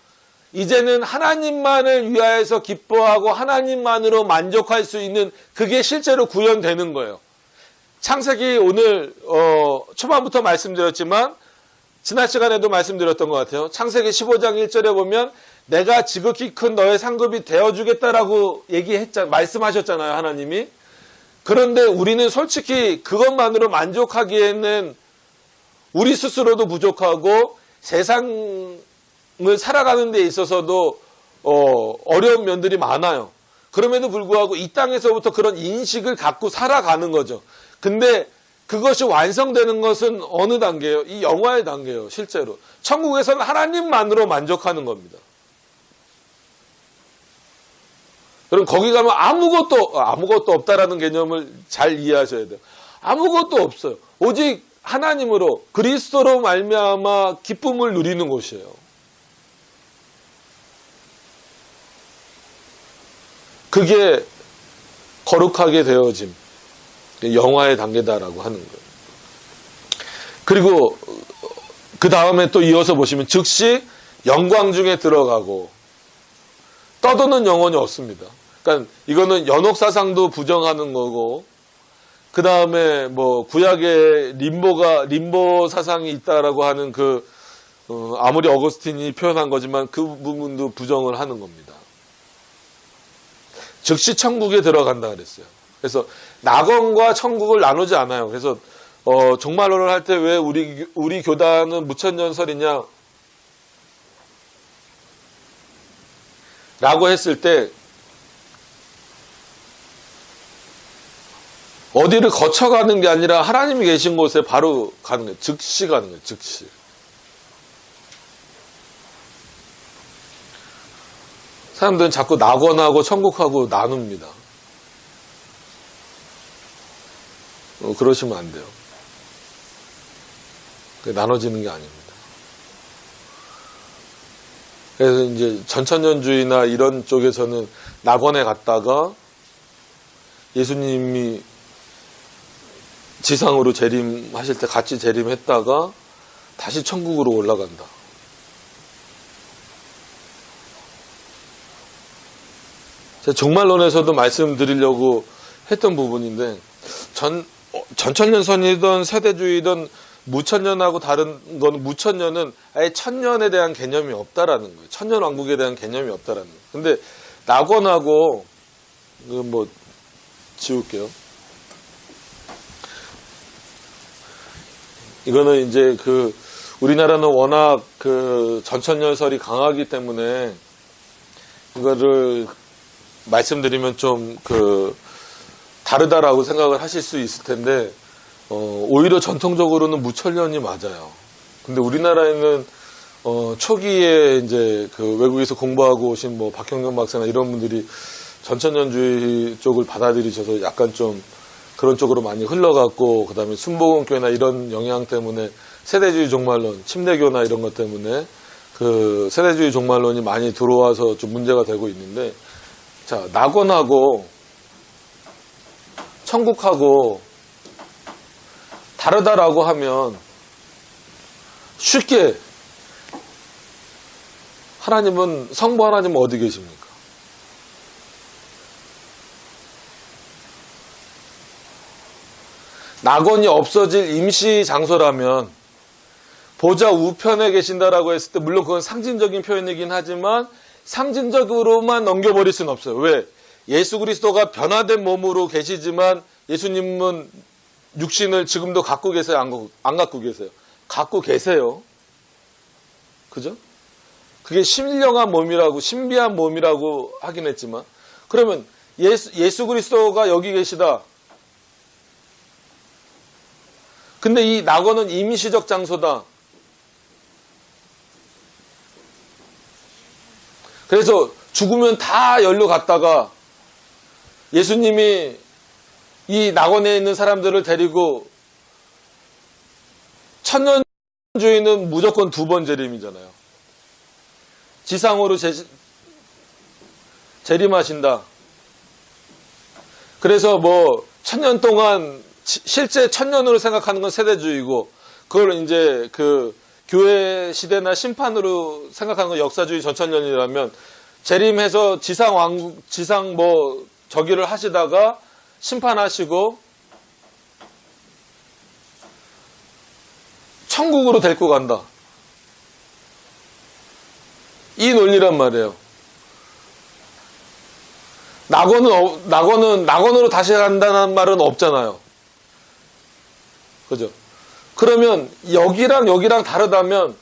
Speaker 1: 이제는 하나님만을 위하여서 기뻐하고 하나님만으로 만족할 수 있는, 그게 실제로 구현되는 거예요. 창세기 오늘 초반부터 말씀드렸지만 지난 시간에도 말씀드렸던 것 같아요. 창세기 15장 1절에 보면 내가 지극히 큰 너의 상급이 되어주겠다라고 말씀하셨잖아요, 하나님이. 그런데 우리는 솔직히 그것만으로 만족하기에는 우리 스스로도 부족하고 세상을 살아가는 데 있어서도 어려운 면들이 많아요. 그럼에도 불구하고 이 땅에서부터 그런 인식을 갖고 살아가는 거죠. 근데 그것이 완성되는 것은 어느 단계예요? 이 영화의 단계예요, 실제로. 천국에서는 하나님만으로 만족하는 겁니다. 그럼 거기 가면 아무것도 없다라는 개념을 잘 이해하셔야 돼요. 아무것도 없어요. 오직 하나님으로, 그리스도로 말미암아 기쁨을 누리는 곳이에요. 그게 거룩하게 되어짐, 영화의 단계다라고 하는 거예요. 그리고 그 다음에 또 이어서 보시면 즉시 영광 중에 들어가고 떠도는 영혼이 없습니다. 그러니까 이거는 연옥사상도 부정하는 거고, 그 다음에 뭐 구약에 림보 사상이 있다라고 하는 아무리 어거스틴이 표현한 거지만 그 부분도 부정을 하는 겁니다. 즉시 천국에 들어간다 그랬어요. 그래서 낙원과 천국을 나누지 않아요. 그래서 종말론을 할 때 왜 우리 교단은 무천년설이냐 라고 했을 때 어디를 거쳐가는 게 아니라 하나님이 계신 곳에 바로 가는 거예요. 즉시 가는 거예요. 즉시. 사람들은 자꾸 낙원하고 천국하고 나눕니다. 그러시면 안 돼요. 나눠지는 게 아닙니다. 그래서 이제 전천년주의나 이런 쪽에서는 낙원에 갔다가 예수님이 지상으로 재림하실 때 같이 재림했다가 다시 천국으로 올라간다. 제가 종말론에서도 말씀드리려고 했던 부분인데 전천년선이든 세대주의든 무천년하고 다른 건 무천년은 아예 천년에 대한 개념이 없다라는 거예요. 천년왕국에 대한 개념이 없다라는 거예요. 근데 낙원하고 뭐 지울게요. 이거는 이제 우리나라는 워낙 전천년설이 강하기 때문에 이거를 말씀드리면 좀 다르다라고 생각을 하실 수 있을 텐데 오히려 전통적으로는 무천년이 맞아요. 근데 우리나라에는 초기에 이제 외국에서 공부하고 오신 뭐 박형경 박사나 이런 분들이 전천년주의 쪽을 받아들이셔서 약간 좀 그런 쪽으로 많이 흘러갔고, 그 다음에 순복음교회나 이런 영향 때문에 세대주의 종말론, 침례교나 이런 것 때문에 세대주의 종말론이 많이 들어와서 좀 문제가 되고 있는데, 자, 낙원하고 천국하고 다르다라고 하면 쉽게 성부 하나님은 어디 계십니까? 낙원이 없어질 임시 장소라면 보좌 우편에 계신다라고 했을 때 물론 그건 상징적인 표현이긴 하지만 상징적으로만 넘겨버릴 수는 없어요. 왜? 예수 그리스도가 변화된 몸으로 계시지만 예수님은 육신을 지금도 갖고 계세요? 안 갖고 계세요? 갖고 계세요. 그죠? 그게 신령한 몸이라고, 신비한 몸이라고 하긴 했지만, 그러면 예수 그리스도가 여기 계시다. 근데 이 낙원은 임시적 장소다. 그래서 죽으면 다 열로 갔다가 예수님이 이 낙원에 있는 사람들을 데리고 천년주의는 무조건 2번 재림이잖아요. 지상으로 재림하신다. 그래서 뭐 천년 동안 실제 천년으로 생각하는 건 세대주의고, 그걸 이제 교회 시대나 심판으로 생각하는 건 역사주의 전천년이라면, 재림해서 지상 뭐 저기를 하시다가 심판하시고 천국으로 데리고 간다. 이 논리란 말이에요. 낙원으로 다시 간다는 말은 없잖아요. 그죠? 그러면 여기랑 다르다면,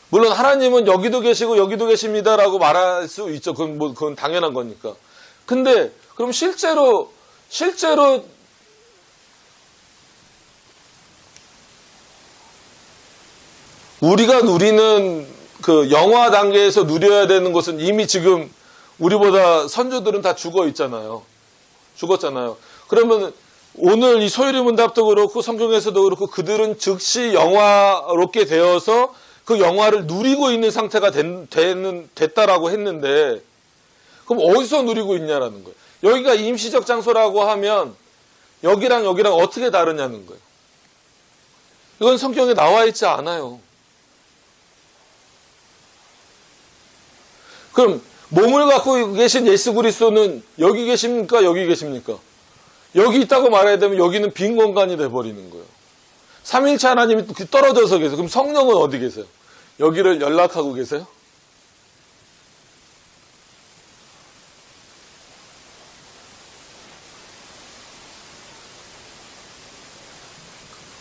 Speaker 1: 물론 하나님은 여기도 계시고 여기도 계십니다라고 말할 수 있죠. 그건 당연한 거니까. 근데 그럼 실제로 우리가 누리는 그 영화 단계에서 누려야 되는 것은 이미 지금 우리보다 선조들은 다 죽어 있잖아요. 죽었잖아요. 그러면 오늘 이 소율의 문답도 그렇고 성경에서도 그렇고 그들은 즉시 영화롭게 되어서 그 영화를 누리고 있는 상태가 됐다라고 했는데, 그럼 어디서 누리고 있냐라는 거예요. 여기가 임시적 장소라고 하면 여기랑 어떻게 다르냐는 거예요. 이건 성경에 나와 있지 않아요. 그럼 몸을 갖고 계신 예수 그리스도는 여기 계십니까? 여기 계십니까? 여기 있다고 말해야 되면 여기는 빈 공간이 돼버리는 거예요. 삼위일체 하나님이 떨어져서 계세요. 그럼 성령은 어디 계세요? 여기를 연락하고 계세요?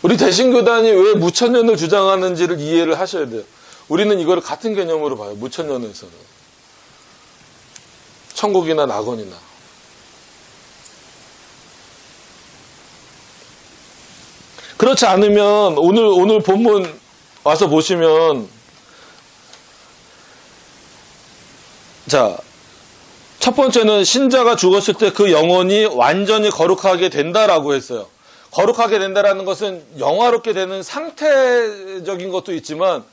Speaker 1: 우리 대신교단이 왜 무천년을 주장하는지를 이해를 하셔야 돼요. 우리는 이걸 같은 개념으로 봐요. 무천년에서는. 천국이나 낙원이나. 그렇지 않으면 오늘 본문 와서 보시면, 자, 첫 번째는 신자가 죽었을 때 그 영혼이 완전히 거룩하게 된다라고 했어요. 거룩하게 된다라는 것은 영화롭게 되는 상태적인 것도 있지만,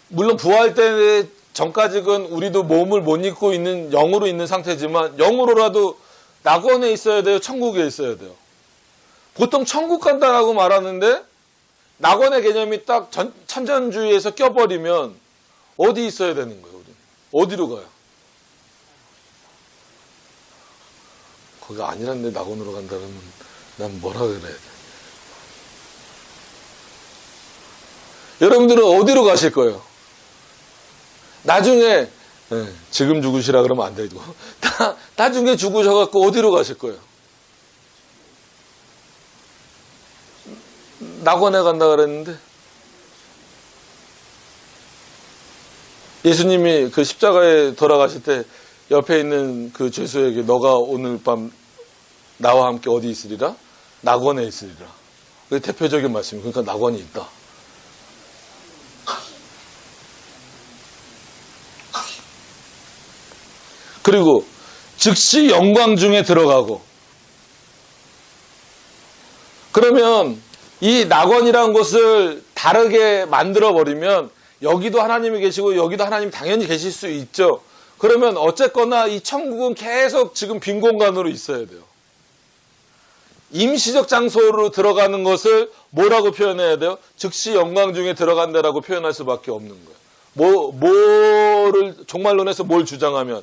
Speaker 1: 물론 부활 때 전까지는 우리도 몸을 못 입고 있는 영으로 있는 상태지만 영으로라도 낙원에 있어야 돼요? 천국에 있어야 돼요? 보통 천국 간다라고 말하는데 낙원의 개념이 딱 천전주의에서 껴버리면 어디 있어야 되는 거예요? 우리 어디로 가요? 거기가 아니란데 낙원으로 간다면 난 뭐라 그래야 돼? 여러분들은 어디로 가실 거예요? 나중에 지금 죽으시라 그러면 안 되고 나중에 죽으셔갖고 어디로 가실 거예요? 낙원에 간다 그랬는데, 예수님이 그 십자가에 돌아가실 때 옆에 있는 그 죄수에게 너가 오늘 밤 나와 함께 어디 있으리라? 낙원에 있으리라. 그게 대표적인 말씀이에요. 그러니까 낙원이 있다. 그리고 즉시 영광 중에 들어가고, 그러면 이 낙원이라는 곳을 다르게 만들어버리면 여기도 하나님이 계시고 여기도 하나님이 당연히 계실 수 있죠. 그러면 어쨌거나 이 천국은 계속 지금 빈 공간으로 있어야 돼요. 임시적 장소로 들어가는 것을 뭐라고 표현해야 돼요? 즉시 영광 중에 들어간다라고 표현할 수밖에 없는 거예요. 뭐를 종말론에서 뭘 주장하면?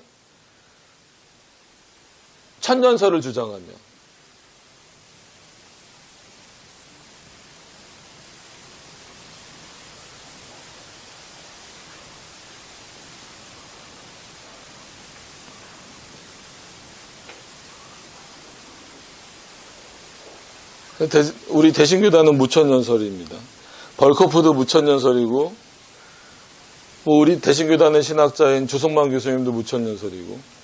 Speaker 1: 천년설을 주장하면. 우리 대신교단은 무천년설입니다. 벌코프도 무천년설이고, 우리 대신교단의 신학자인 주성만 교수님도 무천년설이고,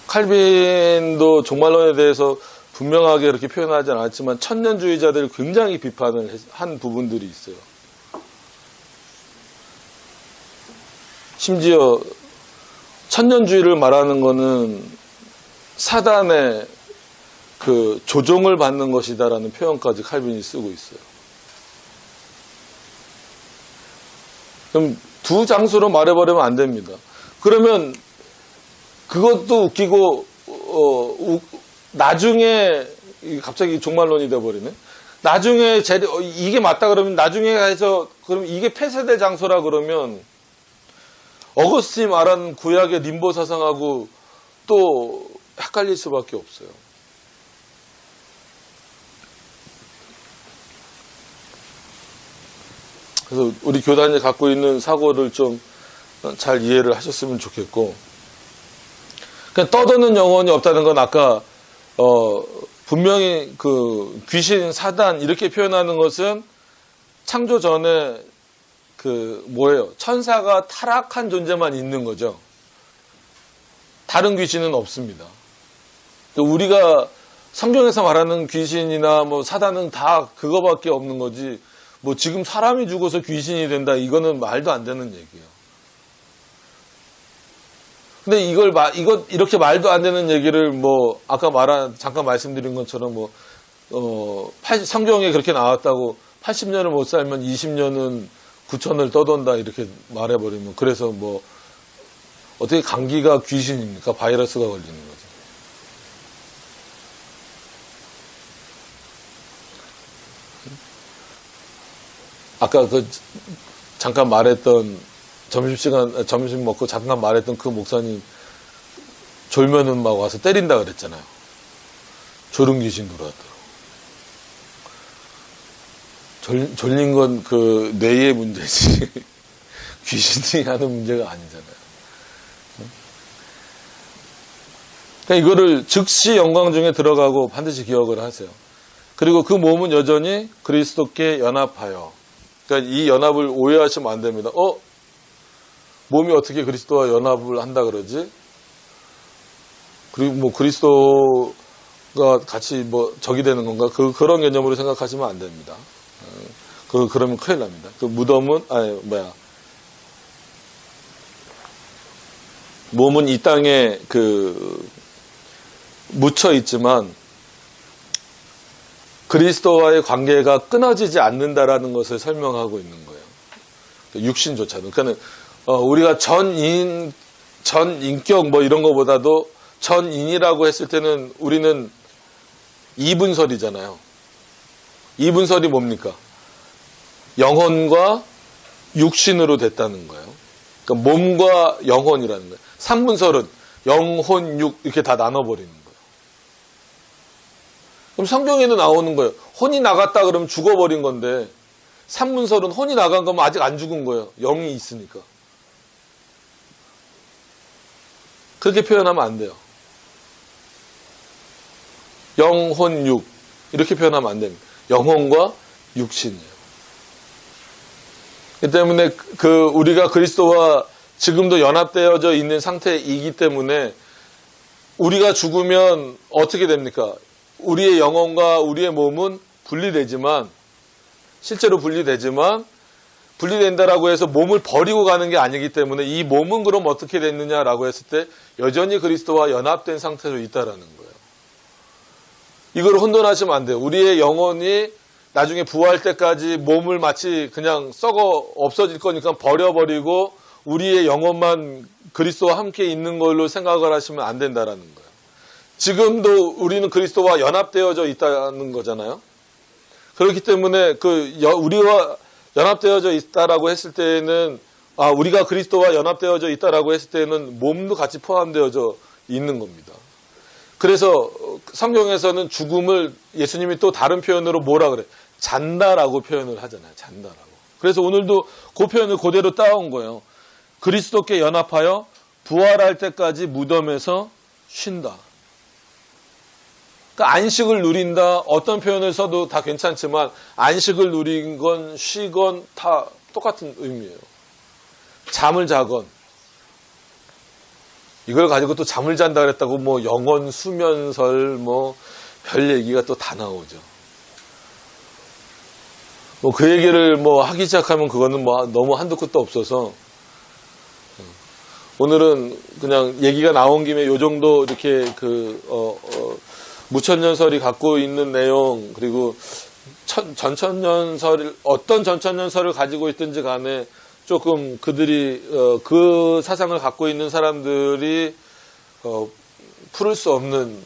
Speaker 1: 칼빈도 종말론에 대해서 분명하게 그렇게 표현하지 않았지만 천년주의자들을 굉장히 비판을 한 부분들이 있어요. 심지어 천년주의를 말하는 거는 사단의 그 조종을 받는 것이다라는 표현까지 칼빈이 쓰고 있어요. 그럼 두 장소로 말해버리면 안 됩니다. 그러면 그것도 웃기고, 나중에, 갑자기 종말론이 돼버리네? 나중에, 이게 맞다 그러면 나중에 해서, 그럼 이게 폐쇄될 장소라 그러면, 어거스틴이 말한 구약의 림보 사상하고 또 헷갈릴 수밖에 없어요. 그래서 우리 교단이 갖고 있는 사고를 좀 잘 이해를 하셨으면 좋겠고, 그냥 떠드는 영혼이 없다는 건 아까 분명히 그 귀신, 사단 이렇게 표현하는 것은 창조 전에 그 뭐예요? 천사가 타락한 존재만 있는 거죠. 다른 귀신은 없습니다. 우리가 성경에서 말하는 귀신이나 뭐 사단은 다 그거밖에 없는 거지, 뭐 지금 사람이 죽어서 귀신이 된다, 이거는 말도 안 되는 얘기예요. 근데 이거 이렇게 말도 안 되는 얘기를 뭐 아까 잠깐 말씀드린 것처럼 뭐 성경에 그렇게 나왔다고 80년을 못 살면 20년은 9천을 떠돈다 이렇게 말해버리면, 그래서 뭐 어떻게 감기가 귀신입니까? 바이러스가 걸리는 거죠. 아까 그 잠깐 말했던 점심 먹고 잠깐 말했던 그 목사님 졸면은 막 와서 때린다 그랬잖아요. 졸음 귀신 들어왔더라고. 졸린 건 그 뇌의 문제지 귀신이 하는 문제가 아니잖아요. 그러니까 이거를 즉시 영광 중에 들어가고 반드시 기억을 하세요. 그리고 그 몸은 여전히 그리스도께 연합하여. 그러니까 이 연합을 오해하시면 안 됩니다. 몸이 어떻게 그리스도와 연합을 한다 그러지? 그리고 뭐 그리스도가 같이 뭐 적이 되는 건가? 그런 개념으로 생각하시면 안 됩니다. 그러면 큰일 납니다. 그 무덤은, 몸은 이 땅에 묻혀 있지만 그리스도와의 관계가 끊어지지 않는다라는 것을 설명하고 있는 거예요. 육신조차도. 그러니까 우리가 전인격 뭐 이런 거보다도 전인이라고 했을 때는 우리는 이분설이잖아요. 이분설이 뭡니까? 영혼과 육신으로 됐다는 거예요. 그러니까 몸과 영혼이라는 거예요. 삼분설은 영혼, 육 이렇게 다 나눠버리는 거예요. 그럼 성경에도 나오는 거예요. 혼이 나갔다 그러면 죽어버린 건데, 삼분설은 혼이 나간 거면 아직 안 죽은 거예요. 영이 있으니까. 그렇게 표현하면 안 돼요. 영혼, 육 이렇게 표현하면 안 됩니다. 영혼과 육신이에요. 그 때문에 우리가 그리스도와 지금도 연합되어져 있는 상태이기 때문에 우리가 죽으면 어떻게 됩니까? 우리의 영혼과 우리의 몸은 분리되지만, 실제로 분리되지만, 분리된다라고 해서 몸을 버리고 가는 게 아니기 때문에 이 몸은 그럼 어떻게 됐느냐라고 했을 때 여전히 그리스도와 연합된 상태로 있다라는 거예요. 이걸 혼돈하시면 안 돼요. 우리의 영혼이 나중에 부활할 때까지 몸을 마치 그냥 썩어 없어질 거니까 버려버리고 우리의 영혼만 그리스도와 함께 있는 걸로 생각을 하시면 안 된다라는 거예요. 지금도 우리는 그리스도와 연합되어져 있다는 거잖아요. 그렇기 때문에 우리와 연합되어져 있다라고 했을 때에는, 우리가 그리스도와 연합되어져 있다라고 했을 때는 몸도 같이 포함되어져 있는 겁니다. 그래서 성경에서는 죽음을 예수님이 또 다른 표현으로 뭐라 그래? 잔다라고 표현을 하잖아요. 잔다라고. 그래서 오늘도 그 표현을 그대로 따온 거예요. 그리스도께 연합하여 부활할 때까지 무덤에서 쉰다. 그러니까 안식을 누린다, 어떤 표현을 써도 다 괜찮지만 안식을 누린 건 쉬건 다 똑같은 의미예요. 잠을 자건, 이걸 가지고 또 잠을 잔다 그랬다고 뭐 영원 수면설 뭐 별 얘기가 또 다 나오죠. 뭐 그 얘기를 뭐 하기 시작하면 그거는 뭐 너무 한도 끝도 없어서 오늘은 그냥 얘기가 나온 김에 요 정도 이렇게 무천년설이 갖고 있는 내용, 그리고 전천년설, 어떤 전천년설을 가지고 있든지 간에 조금 그들이 그 사상을 갖고 있는 사람들이 풀을 수 없는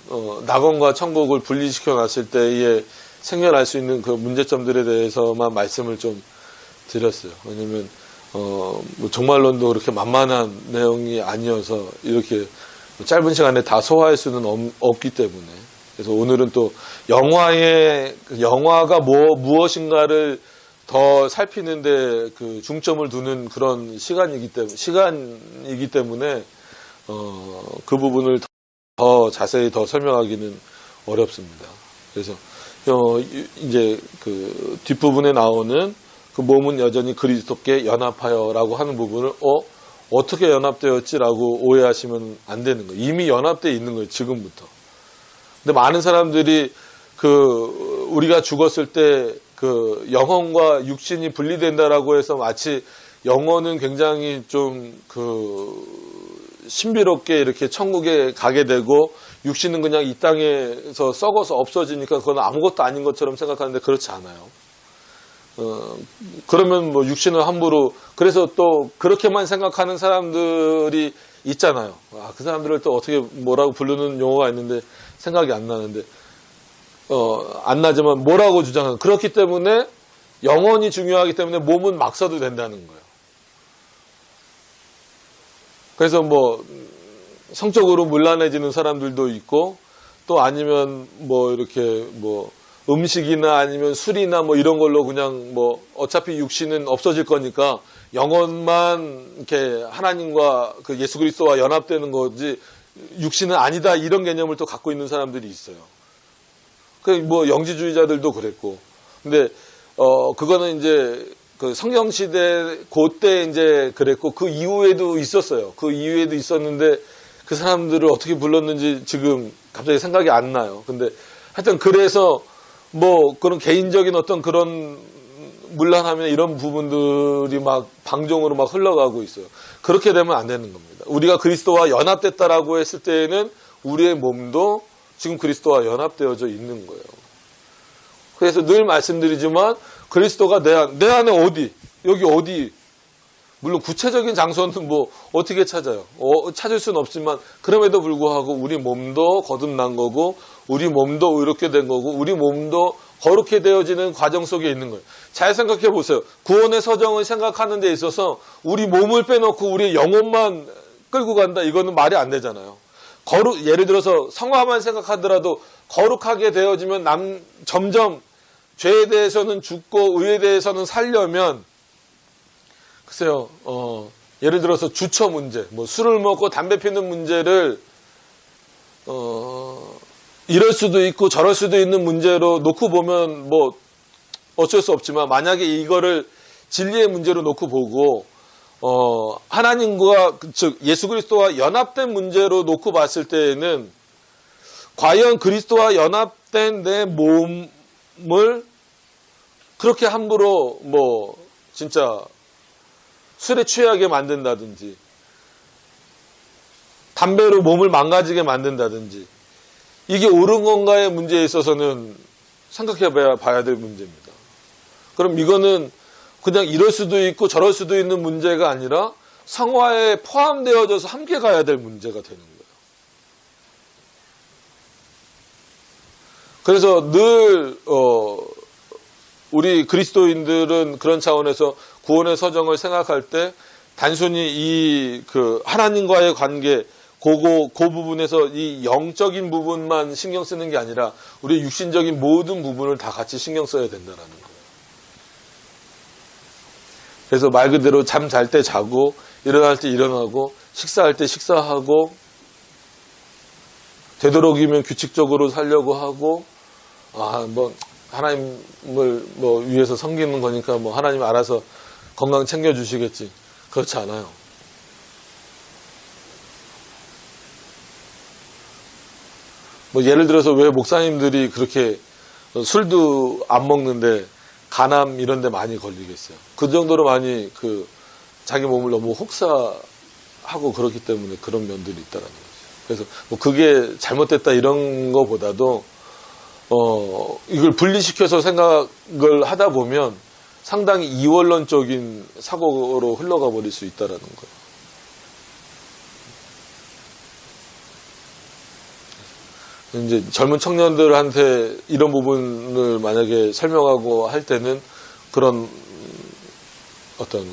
Speaker 1: 낙원과 천국을 분리시켜 놨을 때에 생겨날 수 있는 그 문제점들에 대해서만 말씀을 좀 드렸어요. 왜냐면 뭐 종말론도 그렇게 만만한 내용이 아니어서 이렇게 짧은 시간에 다 소화할 수는 없기 때문에, 그래서 오늘은 또 영화가 무엇인가를 더 살피는데 그 중점을 두는 그런 시간이기 때문에 그 부분을 더 자세히 더 설명하기는 어렵습니다. 그래서 이제 그 뒷부분에 나오는 그 몸은 여전히 그리스도께 연합하여라고 하는 부분을 어떻게 연합되었지라고 오해하시면 안 되는 거예요. 이미 연합되어 있는 거예요. 지금부터. 근데 많은 사람들이 우리가 죽었을 때 그 영혼과 육신이 분리된다라고 해서 마치 영혼은 굉장히 좀 신비롭게 이렇게 천국에 가게 되고 육신은 그냥 이 땅에서 썩어서 없어지니까 그건 아무것도 아닌 것처럼 생각하는데 그렇지 않아요. 그러면 뭐 육신을 함부로, 그래서 또 그렇게만 생각하는 사람들이 있잖아요. 그 사람들을 또 어떻게 뭐라고 부르는 용어가 있는데 생각이 안 나는데, 안 나지만 뭐라고 주장하는, 그렇기 때문에 영혼이 중요하기 때문에 몸은 막 써도 된다는 거예요. 그래서 뭐 성적으로 문란해지는 사람들도 있고, 또 아니면 뭐 이렇게 뭐 음식이나 아니면 술이나 뭐 이런 걸로 그냥 뭐 어차피 육신은 없어질 거니까 영혼만 이렇게 하나님과 그 예수 그리스도와 연합되는 거지 육신은 아니다, 이런 개념을 또 갖고 있는 사람들이 있어요. 그 뭐 영지주의자들도 그랬고. 근데 그거는 이제 그 성경 시대 그때 이제 그랬고, 그 이후에도 있었어요. 그 이후에도 있었는데 그 사람들을 어떻게 불렀는지 지금 갑자기 생각이 안 나요. 근데 하여튼 그래서 뭐 그런 개인적인 어떤 그런 문란하면 이런 부분들이 막 방종으로 막 흘러가고 있어요. 그렇게 되면 안 되는 겁니다. 우리가 그리스도와 연합됐다라고 했을 때에는 우리의 몸도 지금 그리스도와 연합되어져 있는 거예요. 그래서 늘 말씀드리지만 그리스도가 내 안에 어디, 여기 어디, 물론 구체적인 장소는 뭐 어떻게 찾아요? 찾을 수는 없지만 그럼에도 불구하고 우리 몸도 거듭난 거고 우리 몸도 의롭게 된 거고 우리 몸도 거룩게 되어지는 과정 속에 있는 거예요. 잘 생각해 보세요. 구원의 서정을 생각하는 데 있어서 우리 몸을 빼놓고 우리 영혼만 끌고 간다, 이거는 말이 안 되잖아요. 예를 들어서 성화만 생각하더라도 거룩하게 되어지면 점점 죄에 대해서는 죽고 의에 대해서는 살려면, 글쎄요, 예를 들어서 주처 문제, 뭐 술을 먹고 담배 피는 문제를 이럴 수도 있고 저럴 수도 있는 문제로 놓고 보면 뭐 어쩔 수 없지만, 만약에 이거를 진리의 문제로 놓고 보고 하나님과 즉 예수 그리스도와 연합된 문제로 놓고 봤을 때에는 과연 그리스도와 연합된 내 몸을 그렇게 함부로 뭐 진짜 술에 취하게 만든다든지 담배로 몸을 망가지게 만든다든지 이게 옳은 건가의 문제에 있어서는 생각해 봐야 될 문제입니다. 그럼 이거는 그냥 이럴 수도 있고 저럴 수도 있는 문제가 아니라 성화에 포함되어져서 함께 가야 될 문제가 되는 거예요. 그래서 늘 우리 그리스도인들은 그런 차원에서 구원의 서정을 생각할 때 단순히 이 하나님과의 관계, 그 부분에서 이 영적인 부분만 신경 쓰는 게 아니라 우리 육신적인 모든 부분을 다 같이 신경 써야 된다는 거예요. 그래서 말 그대로 잠 잘 때 자고 일어날 때 일어나고 식사할 때 식사하고 되도록이면 규칙적으로 살려고 하고 뭐 하나님을 뭐 위해서 섬기는 거니까 뭐 하나님 알아서 건강 챙겨주시겠지. 그렇지 않아요. 뭐 예를 들어서 왜 목사님들이 그렇게 술도 안 먹는데 간암 이런 데 많이 걸리겠어요. 그 정도로 많이 자기 몸을 너무 혹사하고 그렇기 때문에 그런 면들이 있다는 거죠. 그래서 뭐 그게 잘못됐다 이런 거보다도 이걸 분리시켜서 생각을 하다 보면 상당히 이원론적인 사고로 흘러가 버릴 수 있다라는 거예요. 이제 젊은 청년들한테 이런 부분을 만약에 설명하고 할 때는 그런 어떤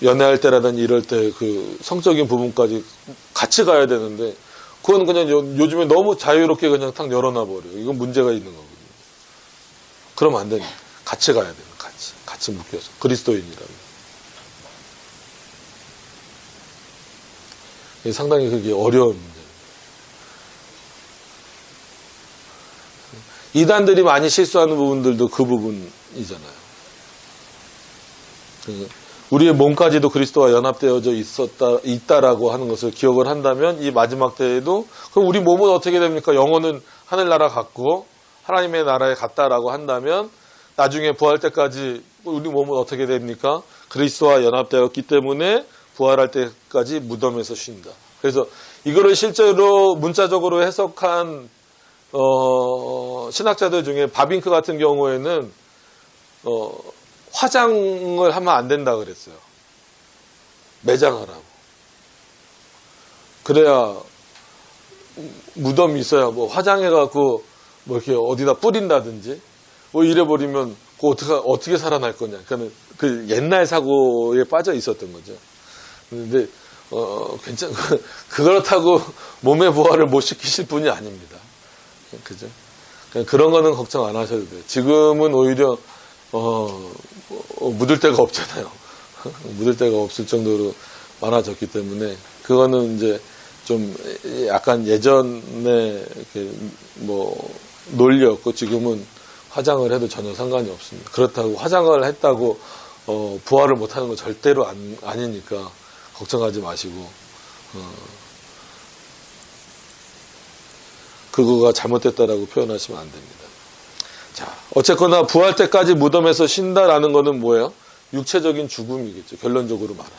Speaker 1: 연애할 때라든지 이럴 때 성적인 부분까지 같이 가야 되는데 그건 그냥 요즘에 너무 자유롭게 그냥 탁 열어놔 버려요. 이건 문제가 있는 거거든요. 그러면 안 됩니다. 같이 가야 돼요. 같이 묶여서. 그리스도인이라면. 상당히 그게 어려운 문제입니다. 이단들이 많이 실수하는 부분들도 그 부분이잖아요. 우리의 몸까지도 그리스도와 연합되어져 있다라고 하는 것을 기억을 한다면 이 마지막 때에도 그럼 우리 몸은 어떻게 됩니까? 영혼은 하늘나라 같고 하나님의 나라에 갔다라고 한다면 나중에 부활 때까지 우리 몸은 어떻게 됩니까? 그리스도와 연합되었기 때문에 부활할 때까지 무덤에서 쉰다. 그래서 이거를 실제로 문자적으로 해석한 신학자들 중에 바빙크 같은 경우에는 화장을 하면 안 된다 그랬어요. 매장하라고. 그래야 무덤이 있어야 뭐 화장해갖고 뭐 이렇게 어디다 뿌린다든지 뭐 이래버리면 어떻게 살아날 거냐. 그러니까 그 옛날 사고에 빠져 있었던 거죠. 근데 그렇다고 몸의 부활을 못 시키실 분이 아닙니다. 그죠? 그런 거는 걱정 안 하셔도 돼요. 지금은 오히려 묻을 데가 없잖아요. 묻을 데가 없을 정도로 많아졌기 때문에 그거는 이제 좀 약간 예전에 이렇게 뭐 논리였고 지금은 화장을 해도 전혀 상관이 없습니다. 그렇다고 화장을 했다고 부활을 못하는 건 절대로 아니니까 걱정하지 마시고 그거가 잘못됐다라고 표현하시면 안 됩니다. 자, 어쨌거나 부활 때까지 무덤에서 쉰다라는 거는 뭐예요? 육체적인 죽음이겠죠. 결론적으로 말하면.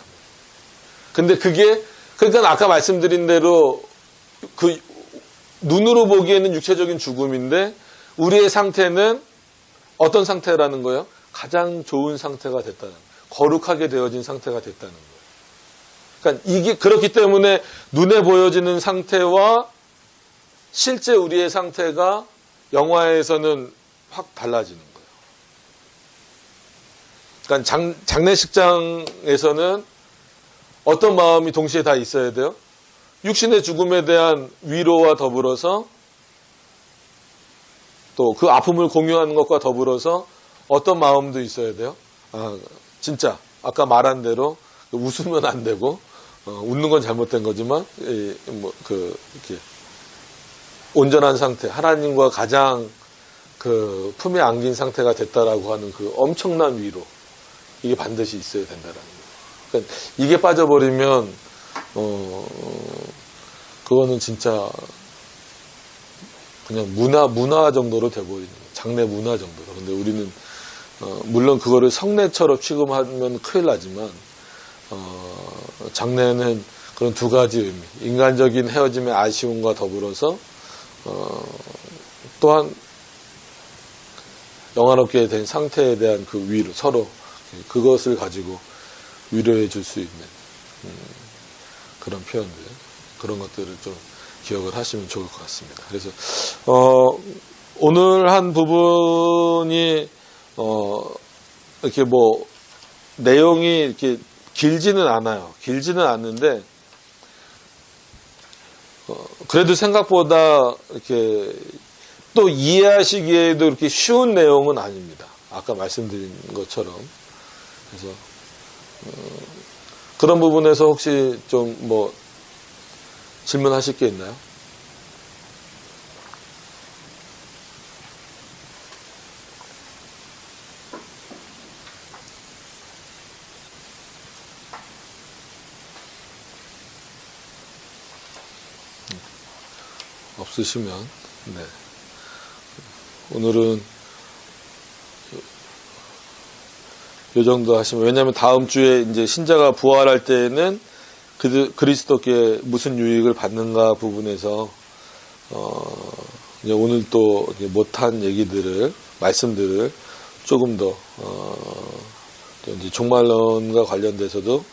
Speaker 1: 근데 그러니까 아까 말씀드린 대로 그 눈으로 보기에는 육체적인 죽음인데 우리의 상태는 어떤 상태라는 거예요? 가장 좋은 상태가 됐다는 거예요. 거룩하게 되어진 상태가 됐다는 거예요. 그러니까 이게 그렇기 때문에 눈에 보여지는 상태와 실제 우리의 상태가 영화에서는 확 달라지는 거예요. 그러니까 장례식장에서는 어떤 마음이 동시에 다 있어야 돼요? 육신의 죽음에 대한 위로와 더불어서 또 그 아픔을 공유하는 것과 더불어서 어떤 마음도 있어야 돼요? 진짜 아까 말한 대로 웃으면 안 되고 웃는 건 잘못된 거지만 이렇게 온전한 상태, 하나님과 가장 그 품에 안긴 상태가 됐다라고 하는 그 엄청난 위로 이게 반드시 있어야 된다라는 거예요. 그러니까 이게 빠져버리면 그거는 진짜 그냥 문화 정도로 돼버리는 거예요. 장례 문화 정도로. 근데 우리는 물론 그거를 성례처럼 취급하면 큰일 나지만 장례는 그런 두 가지 의미, 인간적인 헤어짐의 아쉬움과 더불어서 또한 영화롭게 된 상태에 대한 그 위로, 서로 그것을 가지고 위로해 줄 수 있는 그런 표현들, 그런 것들을 좀 기억을 하시면 좋을 것 같습니다. 그래서 오늘 한 부분이 이렇게 뭐 내용이 이렇게 길지는 않아요. 길지는 않는데 그래도 생각보다 이렇게 또 이해하시기에도 이렇게 쉬운 내용은 아닙니다. 아까 말씀드린 것처럼. 그래서 그런 부분에서 혹시 좀 뭐 질문하실 게 있나요? 없으시면, 네. 오늘은 요 정도 하시면, 왜냐하면 다음 주에 이제 신자가 부활할 때는 그리스도께 무슨 유익을 받는가 부분에서, 이제 오늘 또 못한 얘기들을, 말씀들을 조금 더, 이제 종말론과 관련돼서도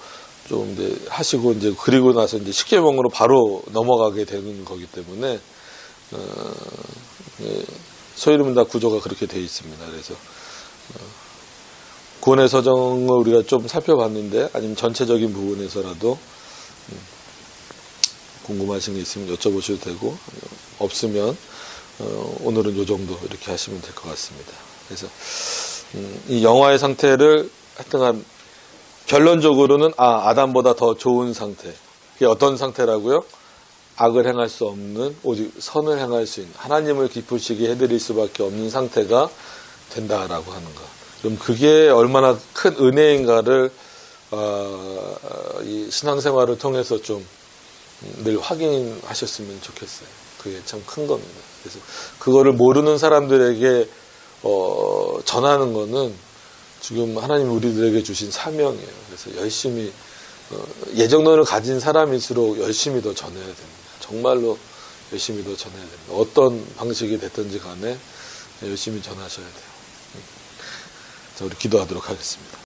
Speaker 1: 좀 이제 하시고, 이제 그리고 나서 이제 십계명으로 바로 넘어가게 되는 거기 때문에, 소위 말하면 다 구조가 그렇게 되어 있습니다. 그래서 구원의 서정을 우리가 좀 살펴봤는데 아니면 전체적인 부분에서라도 궁금하신 게 있으면 여쭤보셔도 되고 없으면 오늘은 이 정도 이렇게 하시면 될 것 같습니다. 그래서 이 영화의 상태를 하여튼간 결론적으로는 아담보다 더 좋은 상태. 그게 어떤 상태라고요? 악을 행할 수 없는 오직 선을 행할 수 있는 하나님을 기쁘시게 해드릴 수밖에 없는 상태가 된다라고 하는 것. 그럼 그게 얼마나 큰 은혜인가를 이 신앙생활을 통해서 좀 늘 확인하셨으면 좋겠어요. 그게 참 큰 겁니다. 그래서 그거를 모르는 사람들에게 전하는 거는 지금 하나님 우리들에게 주신 사명이에요. 그래서 열심히 예정론을 가진 사람일수록 열심히 더 전해야 됩니다. 정말로 열심히 더 전해야 됩니다. 어떤 방식이 됐든지 간에 열심히 전하셔야 돼요. 자, 우리 기도하도록 하겠습니다.